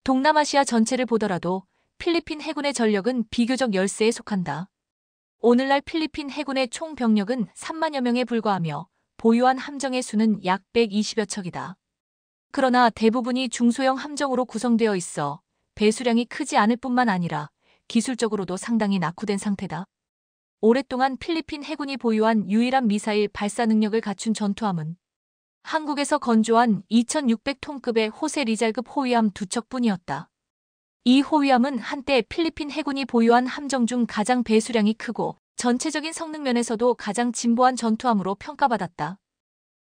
동남아시아 전체를 보더라도 필리핀 해군의 전력은 비교적 열세에 속한다. 오늘날 필리핀 해군의 총 병력은 3만여 명에 불과하며 보유한 함정의 수는 약 120여 척이다. 그러나 대부분이 중소형 함정으로 구성되어 있어 배수량이 크지 않을 뿐만 아니라 기술적으로도 상당히 낙후된 상태다. 오랫동안 필리핀 해군이 보유한 유일한 미사일 발사 능력을 갖춘 전투함은 한국에서 건조한 2600톤급의 호세 리잘급 호위함 2척뿐이었다. 이 호위함은 한때 필리핀 해군이 보유한 함정 중 가장 배수량이 크고 전체적인 성능 면에서도 가장 진보한 전투함으로 평가받았다.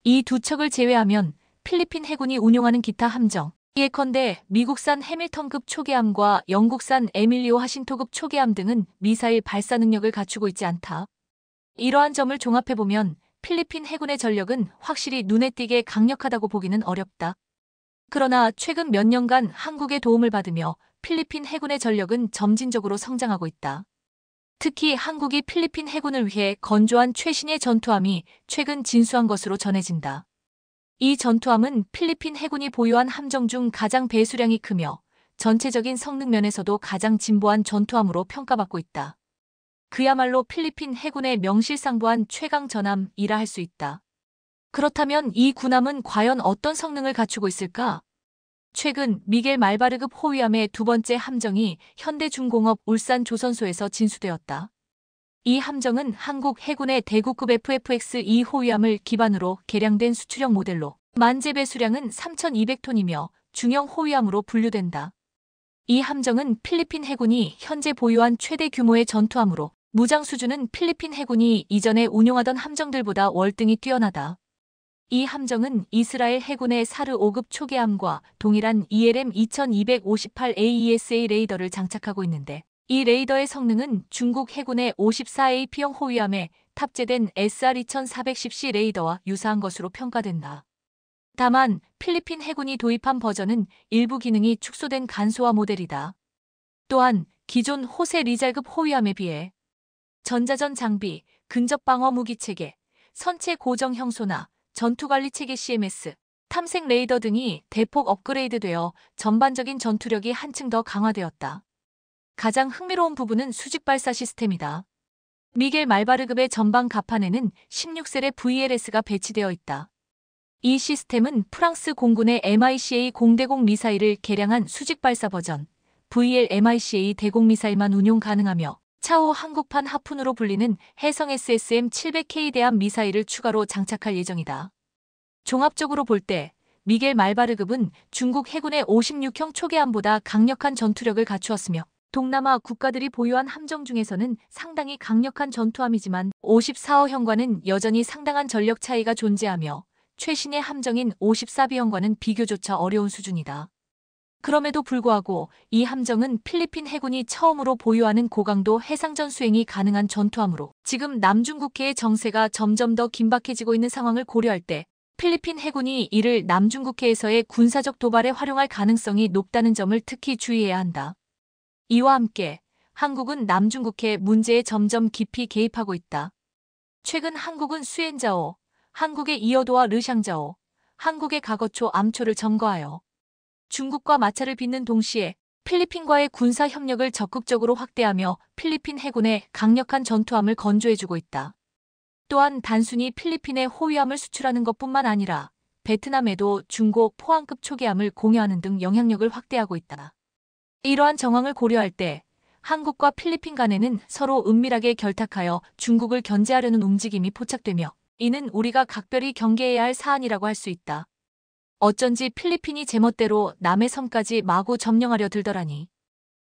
이 2척을 제외하면 필리핀 해군이 운용하는 기타 함정, 예컨대 미국산 해밀턴급 초계함과 영국산 에밀리오 하신토급 초계함 등은 미사일 발사 능력을 갖추고 있지 않다. 이러한 점을 종합해보면 필리핀 해군의 전력은 확실히 눈에 띄게 강력하다고 보기는 어렵다. 그러나 최근 몇 년간 한국의 도움을 받으며 필리핀 해군의 전력은 점진적으로 성장하고 있다. 특히 한국이 필리핀 해군을 위해 건조한 최신의 전투함이 최근 진수한 것으로 전해진다. 이 전투함은 필리핀 해군이 보유한 함정 중 가장 배수량이 크며 전체적인 성능 면에서도 가장 진보한 전투함으로 평가받고 있다. 그야말로 필리핀 해군의 명실상부한 최강 전함이라 할 수 있다. 그렇다면 이 군함은 과연 어떤 성능을 갖추고 있을까? 최근 미겔 말바르급 호위함의 두 번째 함정이 현대중공업 울산조선소에서 진수되었다. 이 함정은 한국 해군의 대구급 FFX-2 호위함을 기반으로 개량된 수출형 모델로 만재 배수량은 3,200톤이며 중형 호위함으로 분류된다. 이 함정은 필리핀 해군이 현재 보유한 최대 규모의 전투함으로 무장 수준은 필리핀 해군이 이전에 운용하던 함정들보다 월등히 뛰어나다. 이 함정은 이스라엘 해군의 사르 5급 초계함과 동일한 ELM 2258 AESA 레이더를 장착하고 있는데 이 레이더의 성능은 중국 해군의 54AP형 호위함에 탑재된 SR-2410C 레이더와 유사한 것으로 평가된다. 다만 필리핀 해군이 도입한 버전은 일부 기능이 축소된 간소화 모델이다. 또한 기존 호세 리잘급 호위함에 비해 전자전 장비, 근접방어 무기체계, 선체 고정 형소나 전투관리체계 CMS, 탐색 레이더 등이 대폭 업그레이드되어 전반적인 전투력이 한층 더 강화되었다. 가장 흥미로운 부분은 수직발사 시스템이다. 미겔 말바르급의 전방 갑판에는 16셀의 VLS가 배치되어 있다. 이 시스템은 프랑스 공군의 MICA 공대공 미사일을 개량한 수직발사 버전 VL MICA 대공 미사일만 운용 가능하며 차후 한국판 하푼으로 불리는 해성 SSM-700K 대함 미사일을 추가로 장착할 예정이다. 종합적으로 볼 때 미겔 말바르급은 중국 해군의 56형 초계함보다 강력한 전투력을 갖추었으며 동남아 국가들이 보유한 함정 중에서는 상당히 강력한 전투함이지만 54호형과는 여전히 상당한 전력 차이가 존재하며 최신의 함정인 54B형과는 비교조차 어려운 수준이다. 그럼에도 불구하고 이 함정은 필리핀 해군이 처음으로 보유하는 고강도 해상전 수행이 가능한 전투함으로 지금 남중국해의 정세가 점점 더 긴박해지고 있는 상황을 고려할 때 필리핀 해군이 이를 남중국해에서의 군사적 도발에 활용할 가능성이 높다는 점을 특히 주의해야 한다. 이와 함께 한국은 남중국해 문제에 점점 깊이 개입하고 있다. 최근 한국은 수엔자오, 한국의 이어도와 르샹자오, 한국의 가거초 암초를 점거하여 중국과 마찰을 빚는 동시에 필리핀과의 군사 협력을 적극적으로 확대하며 필리핀 해군의 강력한 전투함을 건조해주고 있다. 또한 단순히 필리핀에 호위함을 수출하는 것뿐만 아니라 베트남에도 중고 포항급 초계함을 공여하는 등 영향력을 확대하고 있다. 이러한 정황을 고려할 때 한국과 필리핀 간에는 서로 은밀하게 결탁하여 중국을 견제하려는 움직임이 포착되며 이는 우리가 각별히 경계해야 할 사안이라고 할 수 있다. 어쩐지 필리핀이 제멋대로 남의 섬까지 마구 점령하려 들더라니.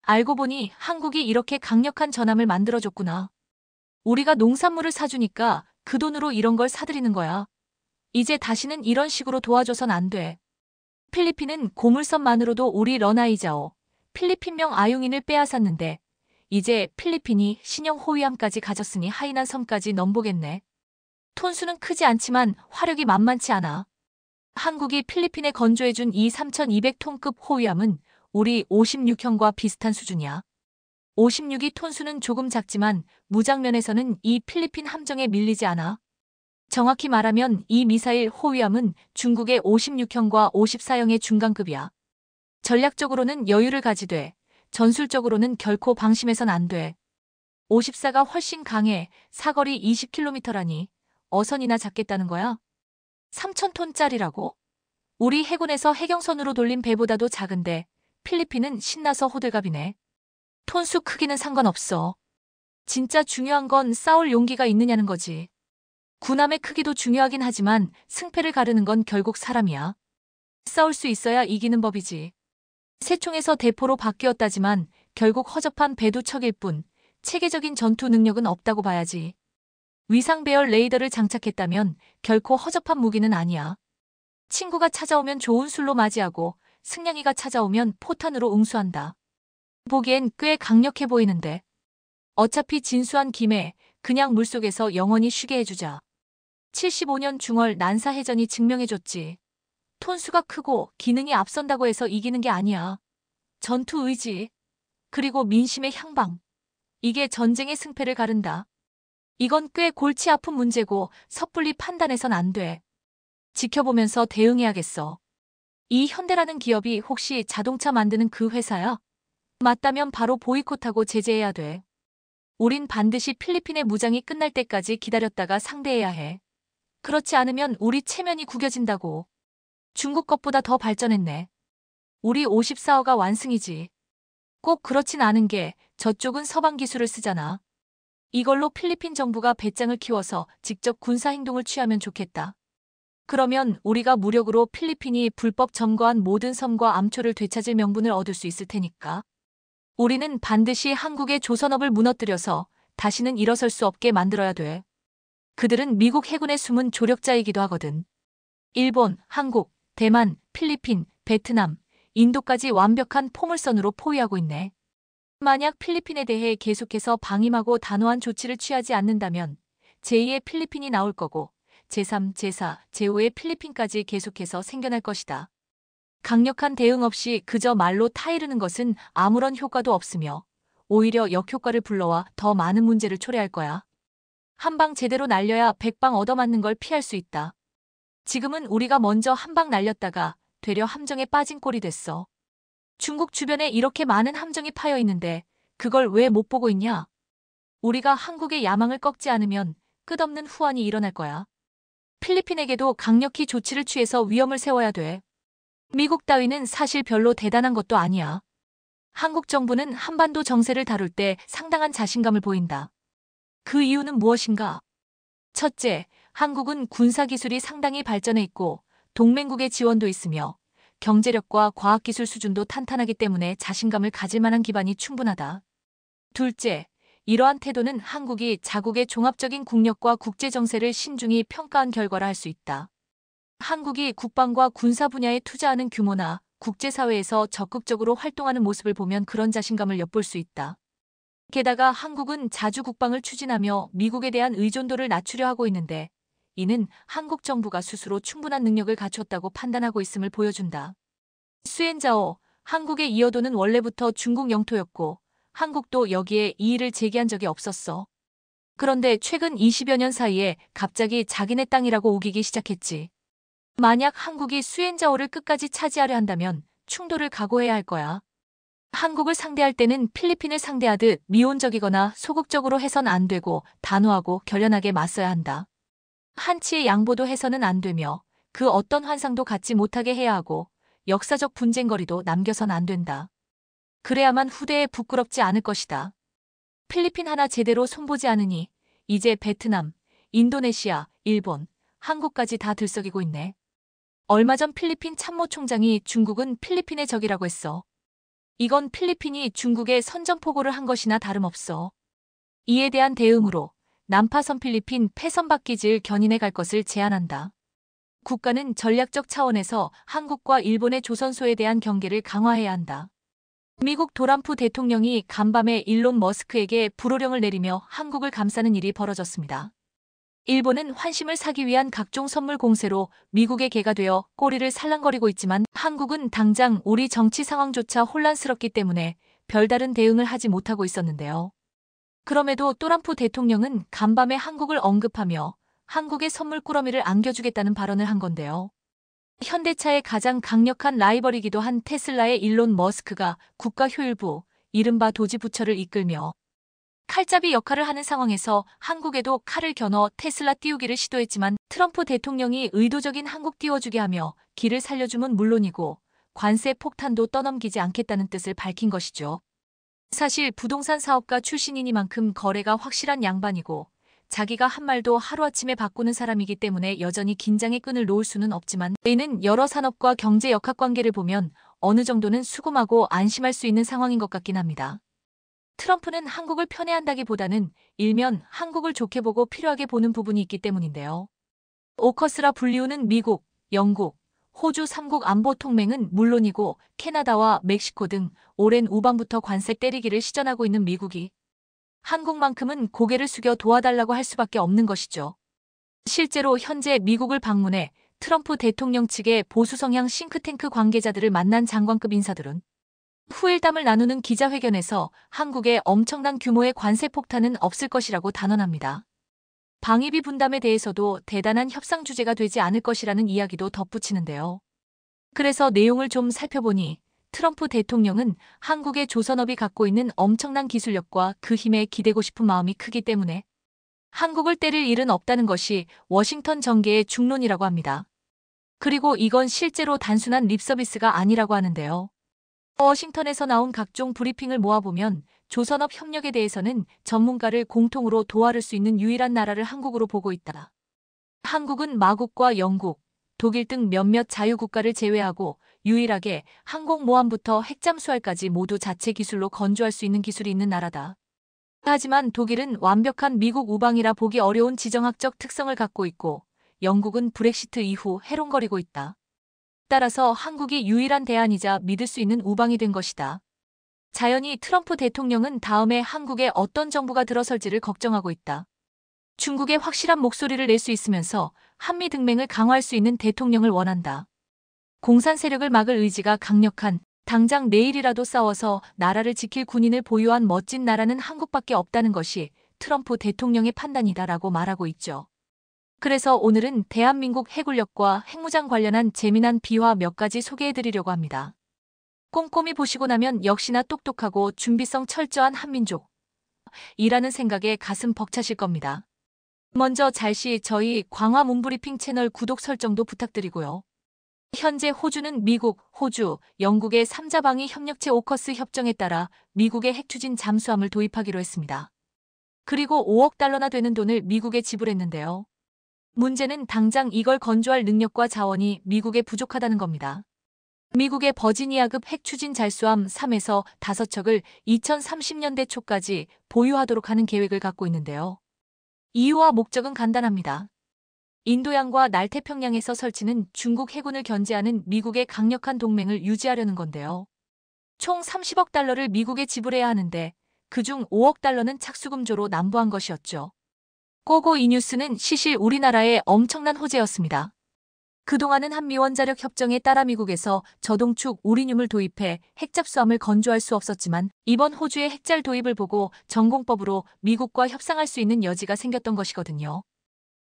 알고 보니 한국이 이렇게 강력한 전함을 만들어줬구나. 우리가 농산물을 사주니까 그 돈으로 이런 걸 사들이는 거야. 이제 다시는 이런 식으로 도와줘선 안 돼. 필리핀은 고물선만으로도 우리 러나이자오, 필리핀명 아용인을 빼앗았는데 이제 필리핀이 신형 호위함까지 가졌으니 하이난 섬까지 넘보겠네. 톤수는 크지 않지만 화력이 만만치 않아. 한국이 필리핀에 건조해준 이 3,200톤급 호위함은 우리 56형과 비슷한 수준이야. 56이 톤수는 조금 작지만 무장면에서는 이 필리핀 함정에 밀리지 않아. 정확히 말하면 이 미사일 호위함은 중국의 56형과 54형의 중간급이야. 전략적으로는 여유를 가지되 전술적으로는 결코 방심해선 안 돼. 54가 훨씬 강해. 사거리 20km라니 어선이나 잡겠다는 거야? 3,000톤짜리라고? 우리 해군에서 해경선으로 돌린 배보다도 작은데 필리핀은 신나서 호들갑이네. 톤수 크기는 상관없어. 진짜 중요한 건 싸울 용기가 있느냐는 거지. 군함의 크기도 중요하긴 하지만 승패를 가르는 건 결국 사람이야. 싸울 수 있어야 이기는 법이지. 세총에서 대포로 바뀌었다지만 결국 허접한 배두척일 뿐 체계적인 전투 능력은 없다고 봐야지. 위상 배열 레이더를 장착했다면 결코 허접한 무기는 아니야. 친구가 찾아오면 좋은 술로 맞이하고 승냥이가 찾아오면 포탄으로 응수한다. 보기엔 꽤 강력해 보이는데. 어차피 진수한 김에 그냥 물속에서 영원히 쉬게 해주자. 75년 중월 난사해전이 증명해줬지. 톤수가 크고 기능이 앞선다고 해서 이기는 게 아니야. 전투 의지, 그리고 민심의 향방. 이게 전쟁의 승패를 가른다. 이건 꽤 골치 아픈 문제고 섣불리 판단해선 안 돼. 지켜보면서 대응해야겠어. 이 현대라는 기업이 혹시 자동차 만드는 그 회사야? 맞다면 바로 보이콧하고 제재해야 돼. 우린 반드시 필리핀의 무장이 끝날 때까지 기다렸다가 상대해야 해. 그렇지 않으면 우리 체면이 구겨진다고. 중국 것보다 더 발전했네. 우리 54호가 완승이지. 꼭 그렇진 않은 게 저쪽은 서방 기술을 쓰잖아. 이걸로 필리핀 정부가 배짱을 키워서 직접 군사 행동을 취하면 좋겠다. 그러면 우리가 무력으로 필리핀이 불법 점거한 모든 섬과 암초를 되찾을 명분을 얻을 수 있을 테니까. 우리는 반드시 한국의 조선업을 무너뜨려서 다시는 일어설 수 없게 만들어야 돼. 그들은 미국 해군의 숨은 조력자이기도 하거든. 일본, 한국, 대만, 필리핀, 베트남, 인도까지 완벽한 포물선으로 포위하고 있네. 만약 필리핀에 대해 계속해서 방임하고 단호한 조치를 취하지 않는다면 제2의 필리핀이 나올 거고 제3, 제4, 제5의 필리핀까지 계속해서 생겨날 것이다. 강력한 대응 없이 그저 말로 타이르는 것은 아무런 효과도 없으며 오히려 역효과를 불러와 더 많은 문제를 초래할 거야. 한 방 제대로 날려야 100방 얻어맞는 걸 피할 수 있다. 지금은 우리가 먼저 한 방 날렸다가 되려 함정에 빠진 꼴이 됐어. 중국 주변에 이렇게 많은 함정이 파여 있는데 그걸 왜 못 보고 있냐? 우리가 한국의 야망을 꺾지 않으면 끝없는 후환이 일어날 거야. 필리핀에게도 강력히 조치를 취해서 위험을 세워야 돼. 미국 따위는 사실 별로 대단한 것도 아니야. 한국 정부는 한반도 정세를 다룰 때 상당한 자신감을 보인다. 그 이유는 무엇인가? 첫째, 한국은 군사기술이 상당히 발전해 있고 동맹국의 지원도 있으며 경제력과 과학기술 수준도 탄탄하기 때문에 자신감을 가질 만한 기반이 충분하다. 둘째, 이러한 태도는 한국이 자국의 종합적인 국력과 국제정세를 신중히 평가한 결과라 할 수 있다. 한국이 국방과 군사 분야에 투자하는 규모나 국제사회에서 적극적으로 활동하는 모습을 보면 그런 자신감을 엿볼 수 있다. 게다가 한국은 자주 국방을 추진하며 미국에 대한 의존도를 낮추려 하고 있는데 이는 한국 정부가 스스로 충분한 능력을 갖췄다고 판단하고 있음을 보여준다. 수엔자오, 한국의 이어도는 원래부터 중국 영토였고 한국도 여기에 이의를 제기한 적이 없었어. 그런데 최근 20여 년 사이에 갑자기 자기네 땅이라고 우기기 시작했지. 만약 한국이 수엔자오를 끝까지 차지하려 한다면 충돌을 각오해야 할 거야. 한국을 상대할 때는 필리핀을 상대하듯 미온적이거나 소극적으로 해선 안 되고 단호하고 결연하게 맞서야 한다. 한치의 양보도 해서는 안 되며 그 어떤 환상도 갖지 못하게 해야 하고 역사적 분쟁거리도 남겨선 안 된다. 그래야만 후대에 부끄럽지 않을 것이다. 필리핀 하나 제대로 손보지 않으니 이제 베트남, 인도네시아, 일본, 한국까지 다 들썩이고 있네. 얼마 전 필리핀 참모총장이 중국은 필리핀의 적이라고 했어. 이건 필리핀이 중국에 선전포고를 한 것이나 다름없어. 이에 대한 대응으로 남파선 필리핀 패선바뀌질 견인해 갈 것을 제안한다. 국가는 전략적 차원에서 한국과 일본의 조선소에 대한 경계를 강화해야 한다. 미국 도람프 대통령이 간밤에 일론 머스크에게 불호령을 내리며 한국을 감싸는 일이 벌어졌습니다. 일본은 환심을 사기 위한 각종 선물 공세로 미국의 개가 되어 꼬리를 살랑거리고 있지만 한국은 당장 우리 정치 상황조차 혼란스럽기 때문에 별다른 대응을 하지 못하고 있었는데요. 그럼에도 또람프 대통령은 간밤에 한국을 언급하며 한국의 선물 꾸러미를 안겨주겠다는 발언을 한 건데요. 현대차의 가장 강력한 라이벌이기도 한 테슬라의 일론 머스크가 국가효율부, 이른바 도지 부처를 이끌며 칼잡이 역할을 하는 상황에서 한국에도 칼을 겨눠 테슬라 띄우기를 시도했지만 트럼프 대통령이 의도적인 한국 띄워주게 하며 길을 살려주면 물론이고 관세 폭탄도 떠넘기지 않겠다는 뜻을 밝힌 것이죠. 사실 부동산 사업가 출신이니만큼 거래가 확실한 양반이고 자기가 한 말도 하루아침에 바꾸는 사람이기 때문에 여전히 긴장의 끈을 놓을 수는 없지만 이는 여러 산업과 경제 역학관계를 보면 어느 정도는 수긍하고 안심할 수 있는 상황인 것 같긴 합니다. 트럼프는 한국을 편애한다기보다는 일면 한국을 좋게 보고 필요하게 보는 부분이 있기 때문인데요. 오커스라 불리우는 미국, 영국, 호주 3국 안보 동맹은 물론이고 캐나다와 멕시코 등 오랜 우방부터 관세 때리기를 시전하고 있는 미국이 한국만큼은 고개를 숙여 도와달라고 할 수밖에 없는 것이죠. 실제로 현재 미국을 방문해 트럼프 대통령 측의 보수 성향 싱크탱크 관계자들을 만난 장관급 인사들은 후일담을 나누는 기자회견에서 한국에 엄청난 규모의 관세 폭탄은 없을 것이라고 단언합니다. 방위비 분담에 대해서도 대단한 협상 주제가 되지 않을 것이라는 이야기도 덧붙이는데요. 그래서 내용을 좀 살펴보니 트럼프 대통령은 한국의 조선업이 갖고 있는 엄청난 기술력과 그 힘에 기대고 싶은 마음이 크기 때문에 한국을 때릴 일은 없다는 것이 워싱턴 정계의 중론이라고 합니다. 그리고 이건 실제로 단순한 립서비스가 아니라고 하는데요. 워싱턴에서 나온 각종 브리핑을 모아보면 조선업 협력에 대해서는 전문가를 공통으로 도와줄 수 있는 유일한 나라를 한국으로 보고 있다. 한국은 마국과 영국, 독일 등 몇몇 자유국가를 제외하고 유일하게 항공모함부터 핵잠수함까지 모두 자체 기술로 건조할 수 있는 기술이 있는 나라다. 하지만 독일은 완벽한 미국 우방이라 보기 어려운 지정학적 특성을 갖고 있고 영국은 브렉시트 이후 해롱거리고 있다. 따라서 한국이 유일한 대안이자 믿을 수 있는 우방이 된 것이다. 자연히 트럼프 대통령은 다음에 한국에 어떤 정부가 들어설지를 걱정하고 있다. 중국에 확실한 목소리를 낼 수 있으면서 한미 등맹을 강화할 수 있는 대통령을 원한다. 공산 세력을 막을 의지가 강력한, 당장 내일이라도 싸워서 나라를 지킬 군인을 보유한 멋진 나라는 한국밖에 없다는 것이 트럼프 대통령의 판단이다라고 말하고 있죠. 그래서 오늘은 대한민국 해군력과 핵무장 관련한 재미난 비화 몇 가지 소개해드리려고 합니다. 꼼꼼히 보시고 나면 역시나 똑똑하고 준비성 철저한 한민족 이라는 생각에 가슴 벅차실 겁니다. 먼저 잘시 저희 광화 문브리핑 채널 구독 설정도 부탁드리고요. 현재 호주는 미국, 호주, 영국의 3자 방위 협력체 오커스 협정에 따라 미국의 핵추진 잠수함을 도입하기로 했습니다. 그리고 5억 달러나 되는 돈을 미국에 지불했는데요. 문제는 당장 이걸 건조할 능력과 자원이 미국에 부족하다는 겁니다. 미국의 버지니아급 핵추진 잠수함 3에서 5척을 2030년대 초까지 보유하도록 하는 계획을 갖고 있는데요. 이유와 목적은 간단합니다. 인도양과 남태평양에서 설치는 중국 해군을 견제하는 미국의 강력한 동맹을 유지하려는 건데요. 총 30억 달러를 미국에 지불해야 하는데 그중 5억 달러는 착수금조로 납부한 것이었죠. 고고 이 뉴스는 시실 우리나라의 엄청난 호재였습니다. 그동안은 한미원자력 협정에 따라 미국에서 저동축 우리뇽을 도입해 핵잠수함을 건조할 수 없었지만 이번 호주의 핵잘 도입을 보고 전공법으로 미국과 협상할 수 있는 여지가 생겼던 것이거든요.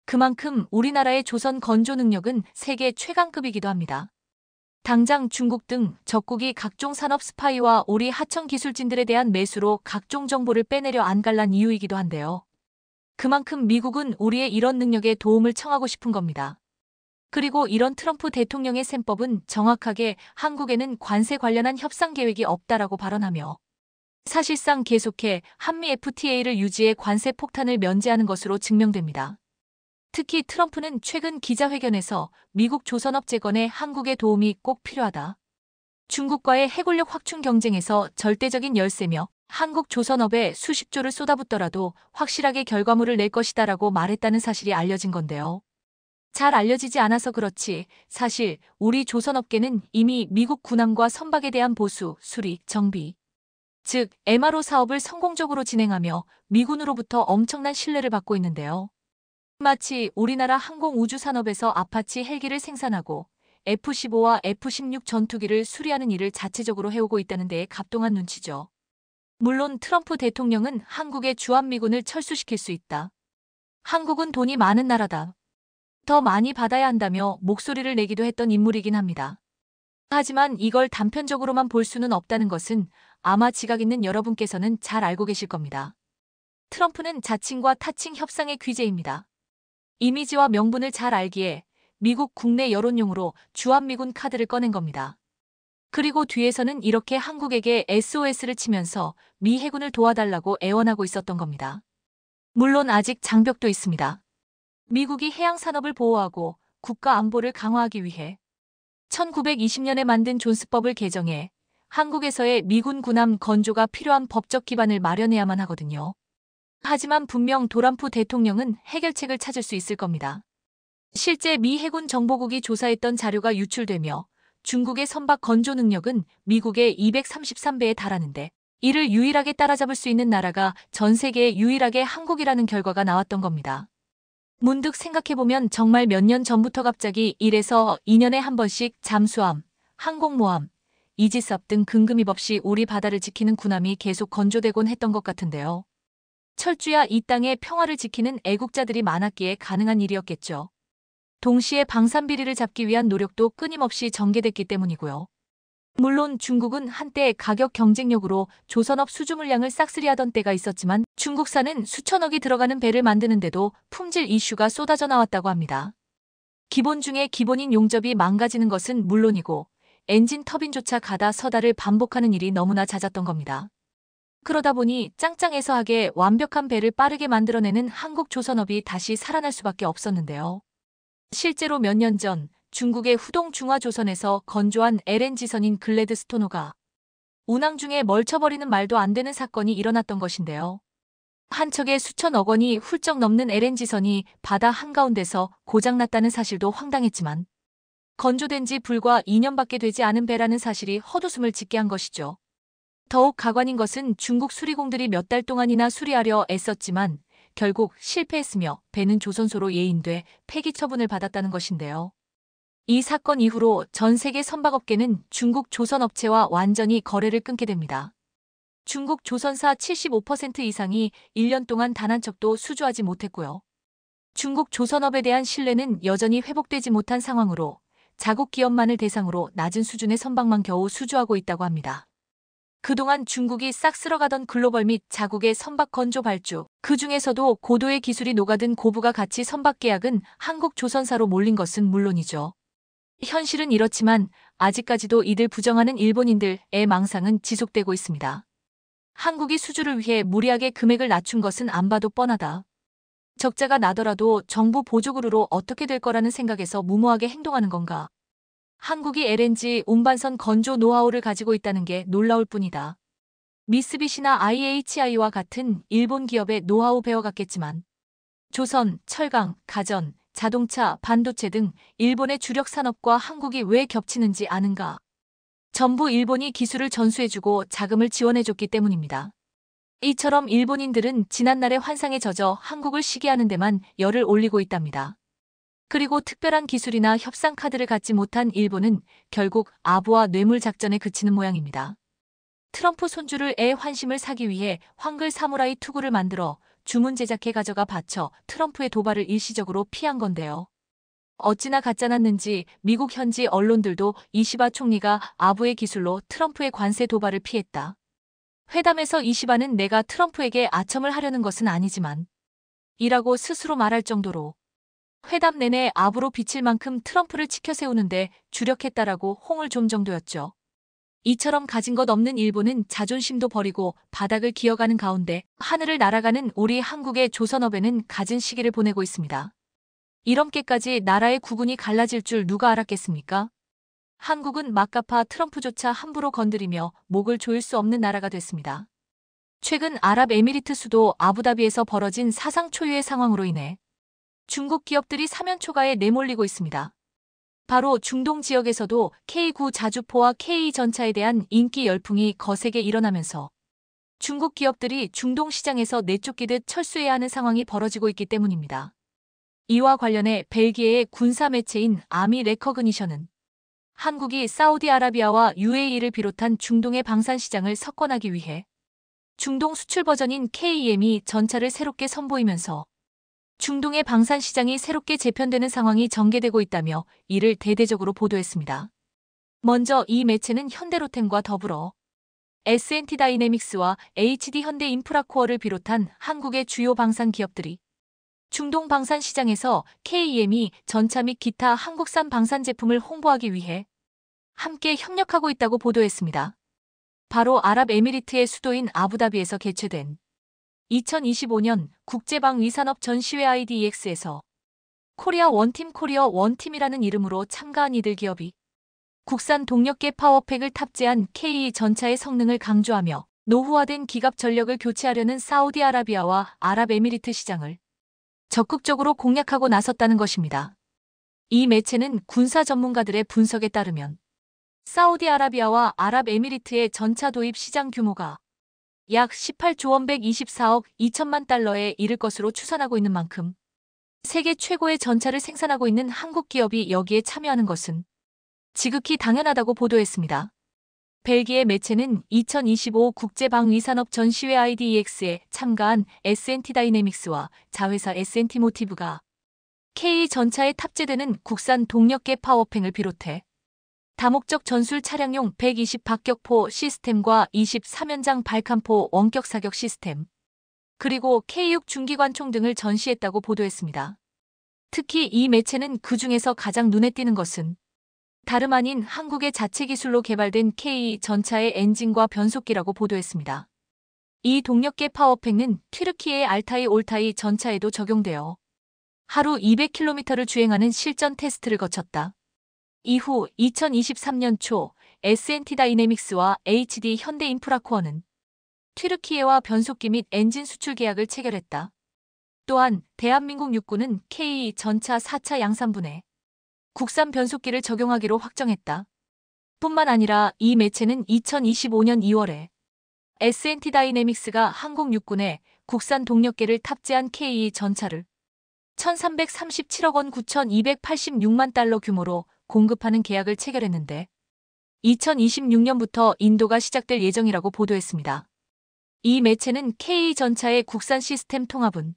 그만큼 우리나라의 조선 건조 능력은 세계 최강급이기도 합니다. 당장 중국 등 적국이 각종 산업 스파이와 우리 하청 기술진들에 대한 매수로 각종 정보를 빼내려 안갈란 이유이기도 한데요. 그만큼 미국은 우리의 이런 능력에 도움을 청하고 싶은 겁니다. 그리고 이런 트럼프 대통령의 셈법은 정확하게 한국에는 관세 관련한 협상 계획이 없다라고 발언하며 사실상 계속해 한미 FTA를 유지해 관세 폭탄을 면제하는 것으로 증명됩니다. 특히 트럼프는 최근 기자회견에서 미국 조선업 재건에 한국의 도움이 꼭 필요하다. 중국과의 해군력 확충 경쟁에서 절대적인 열세며 한국 조선업에 수십 조를 쏟아붓더라도 확실하게 결과물을 낼 것이다라고 말했다는 사실이 알려진 건데요. 잘 알려지지 않아서 그렇지 사실 우리 조선업계는 이미 미국 군함과 선박에 대한 보수, 수리, 정비, 즉 MRO 사업을 성공적으로 진행하며 미군으로부터 엄청난 신뢰를 받고 있는데요. 마치 우리나라 항공우주산업에서 아파치 헬기를 생산하고 F-15와 F-16 전투기를 수리하는 일을 자체적으로 해오고 있다는 데에 갑동한 눈치죠. 물론 트럼프 대통령은 한국의 주한미군을 철수시킬 수 있다. 한국은 돈이 많은 나라다. 더 많이 받아야 한다며 목소리를 내기도 했던 인물이긴 합니다. 하지만 이걸 단편적으로만 볼 수는 없다는 것은 아마 지각 있는 여러분께서는 잘 알고 계실 겁니다. 트럼프는 자칭과 타칭 협상의 귀재입니다. 이미지와 명분을 잘 알기에 미국 국내 여론용으로 주한미군 카드를 꺼낸 겁니다. 그리고 뒤에서는 이렇게 한국에게 SOS를 치면서 미 해군을 도와달라고 애원하고 있었던 겁니다. 물론 아직 장벽도 있습니다. 미국이 해양산업을 보호하고 국가 안보를 강화하기 위해 1920년에 만든 존스법을 개정해 한국에서의 미군 군함 건조가 필요한 법적 기반을 마련해야만 하거든요. 하지만 분명 도란프 대통령은 해결책을 찾을 수 있을 겁니다. 실제 미 해군 정보국이 조사했던 자료가 유출되며 중국의 선박 건조 능력은 미국의 233배에 달하는데 이를 유일하게 따라잡을 수 있는 나라가 전 세계에 유일하게 한국이라는 결과가 나왔던 겁니다. 문득 생각해보면 정말 몇 년 전부터 갑자기 1에서 2년에 한 번씩 잠수함, 항공모함, 이지삽 등 근금이 없이 우리 바다를 지키는 군함이 계속 건조되곤 했던 것 같은데요. 철주야 이 땅의 평화를 지키는 애국자들이 많았기에 가능한 일이었겠죠. 동시에 방산 비리를 잡기 위한 노력도 끊임없이 전개됐기 때문이고요. 물론 중국은 한때 가격 경쟁력으로 조선업 수주 물량을 싹쓸이하던 때가 있었지만 중국산은 수천억이 들어가는 배를 만드는데도 품질 이슈가 쏟아져 나왔다고 합니다. 기본 중에 기본인 용접이 망가지는 것은 물론이고 엔진 터빈조차 가다 서다를 반복하는 일이 너무나 잦았던 겁니다. 그러다 보니 짱짱해서하게 완벽한 배를 빠르게 만들어내는 한국 조선업이 다시 살아날 수밖에 없었는데요. 실제로 몇 년 전 중국의 후동 중화조선에서 건조한 LNG선인 글래드스토너가 운항 중에 멀쳐버리는 말도 안 되는 사건이 일어났던 것인데요. 한 척에 수천억 원이 훌쩍 넘는 LNG선이 바다 한가운데서 고장났다는 사실도 황당했지만 건조된 지 불과 2년밖에 되지 않은 배라는 사실이 헛웃음을 짓게 한 것이죠. 더욱 가관인 것은 중국 수리공들이 몇 달 동안이나 수리하려 애썼지만 결국 실패했으며 배는 조선소로 예인돼 폐기 처분을 받았다는 것인데요. 이 사건 이후로 전 세계 선박업계는 중국 조선업체와 완전히 거래를 끊게 됩니다. 중국 조선사 75% 이상이 1년 동안 단 한 척도 수주하지 못했고요. 중국 조선업에 대한 신뢰는 여전히 회복되지 못한 상황으로 자국 기업만을 대상으로 낮은 수준의 선박만 겨우 수주하고 있다고 합니다. 그동안 중국이 싹 쓸어가던 글로벌 및 자국의 선박 건조 발주, 그 중에서도 고도의 기술이 녹아든 고부가 가치 선박 계약은 한국 조선사로 몰린 것은 물론이죠. 현실은 이렇지만 아직까지도 이들 부정하는 일본인들의 망상은 지속되고 있습니다. 한국이 수주를 위해 무리하게 금액을 낮춘 것은 안 봐도 뻔하다. 적자가 나더라도 정부 보조금으로 어떻게 될 거라는 생각에서 무모하게 행동하는 건가. 한국이 LNG 운반선 건조 노하우를 가지고 있다는 게 놀라울 뿐이다. 미쓰비시나 IHI와 같은 일본 기업의 노하우 배워갔겠지만 조선, 철강, 가전, 자동차, 반도체 등 일본의 주력 산업과 한국이 왜 겹치는지 아는가? 전부 일본이 기술을 전수해주고 자금을 지원해줬기 때문입니다. 이처럼 일본인들은 지난날의 환상에 젖어 한국을 시기하는 데만 열을 올리고 있답니다. 그리고 특별한 기술이나 협상 카드를 갖지 못한 일본은 결국 아부와 뇌물 작전에 그치는 모양입니다. 트럼프 손주를 애 환심을 사기 위해 황글 사무라이 투구를 만들어 주문 제작해 가져가 바쳐 트럼프의 도발을 일시적으로 피한 건데요. 어찌나 가짜났는지 미국 현지 언론들도 이시바 총리가 아부의 기술로 트럼프의 관세 도발을 피했다. 회담에서 이시바는 내가 트럼프에게 아첨을 하려는 것은 아니지만 이라고 스스로 말할 정도로 회담 내내 아부로 비칠 만큼 트럼프를 치켜 세우는데 주력했다라고 홍을 좀 정도였죠. 이처럼 가진 것 없는 일본은 자존심도 버리고 바닥을 기어가는 가운데 하늘을 날아가는 우리 한국의 조선업에는 갖은 시기를 보내고 있습니다. 이렇게까지 나라의 구군이 갈라질 줄 누가 알았겠습니까? 한국은 막가파 트럼프조차 함부로 건드리며 목을 조일 수 없는 나라가 됐습니다. 최근 아랍에미리트 수도 아부다비에서 벌어진 사상 초유의 상황으로 인해 중국 기업들이 사면 초가에 내몰리고 있습니다. 바로 중동 지역에서도 K9 자주포와 K 전차에 대한 인기 열풍이 거세게 일어나면서 중국 기업들이 중동 시장에서 내쫓기듯 철수해야 하는 상황이 벌어지고 있기 때문입니다. 이와 관련해 벨기에의 군사 매체인 아미 레커그니션은 한국이 사우디아라비아와 UAE를 비롯한 중동의 방산 시장을 석권하기 위해 중동 수출 버전인 KEM이 전차를 새롭게 선보이면서 중동의 방산 시장이 새롭게 재편되는 상황이 전개되고 있다며 이를 대대적으로 보도했습니다. 먼저 이 매체는 현대로템과 더불어 S&T 다이내믹스와 HD 현대인프라코어를 비롯한 한국의 주요 방산 기업들이 중동 방산 시장에서 KEM이 전차 및 기타 한국산 방산 제품을 홍보하기 위해 함께 협력하고 있다고 보도했습니다. 바로 아랍에미리트의 수도인 아부다비에서 개최된 2025년 국제방위산업 전시회 IDEX에서 코리아 원팀이라는 이름으로 참가한 이들 기업이 국산 동력계 파워팩을 탑재한 KE 전차의 성능을 강조하며 노후화된 기갑 전력을 교체하려는 사우디아라비아와 아랍에미리트 시장을 적극적으로 공략하고 나섰다는 것입니다. 이 매체는 군사 전문가들의 분석에 따르면 사우디아라비아와 아랍에미리트의 전차 도입 시장 규모가 약 18조 원 124억 2천만 달러에 이를 것으로 추산하고 있는 만큼 세계 최고의 전차를 생산하고 있는 한국 기업이 여기에 참여하는 것은 지극히 당연하다고 보도했습니다. 벨기에 매체는 2025 국제방위산업 전시회 IDEX에 참가한 S&T 다이내믹스와 자회사 S&T 모티브가 KE 전차에 탑재되는 국산 동력계 파워팩을 비롯해 다목적 전술 차량용 120 박격포 시스템과 24면장 발칸포 원격 사격 시스템, 그리고 K6 중기관총 등을 전시했다고 보도했습니다. 특히 이 매체는 그 중에서 가장 눈에 띄는 것은 다름 아닌 한국의 자체 기술로 개발된 KE 전차의 엔진과 변속기라고 보도했습니다. 이 동력계 파워팩은 튀르키예의 알타이 올타이 전차에도 적용되어 하루 200km를 주행하는 실전 테스트를 거쳤다. 이후 2023년 초 S&T 다이내믹스와 HD 현대인프라코어는 튀르키예와 변속기 및 엔진 수출 계약을 체결했다. 또한 대한민국 육군은 KE 전차 4차 양산분에 국산 변속기를 적용하기로 확정했다. 뿐만 아니라 이 매체는 2025년 2월에 S&T 다이내믹스가 한국 육군에 국산 동력계를 탑재한 KE 전차를 1,337억 원 9,286만 달러 규모로 공급하는 계약을 체결했는데 2026년부터 인도가 시작될 예정이라고 보도했습니다. 이 매체는 KE 전차의 국산 시스템 통합은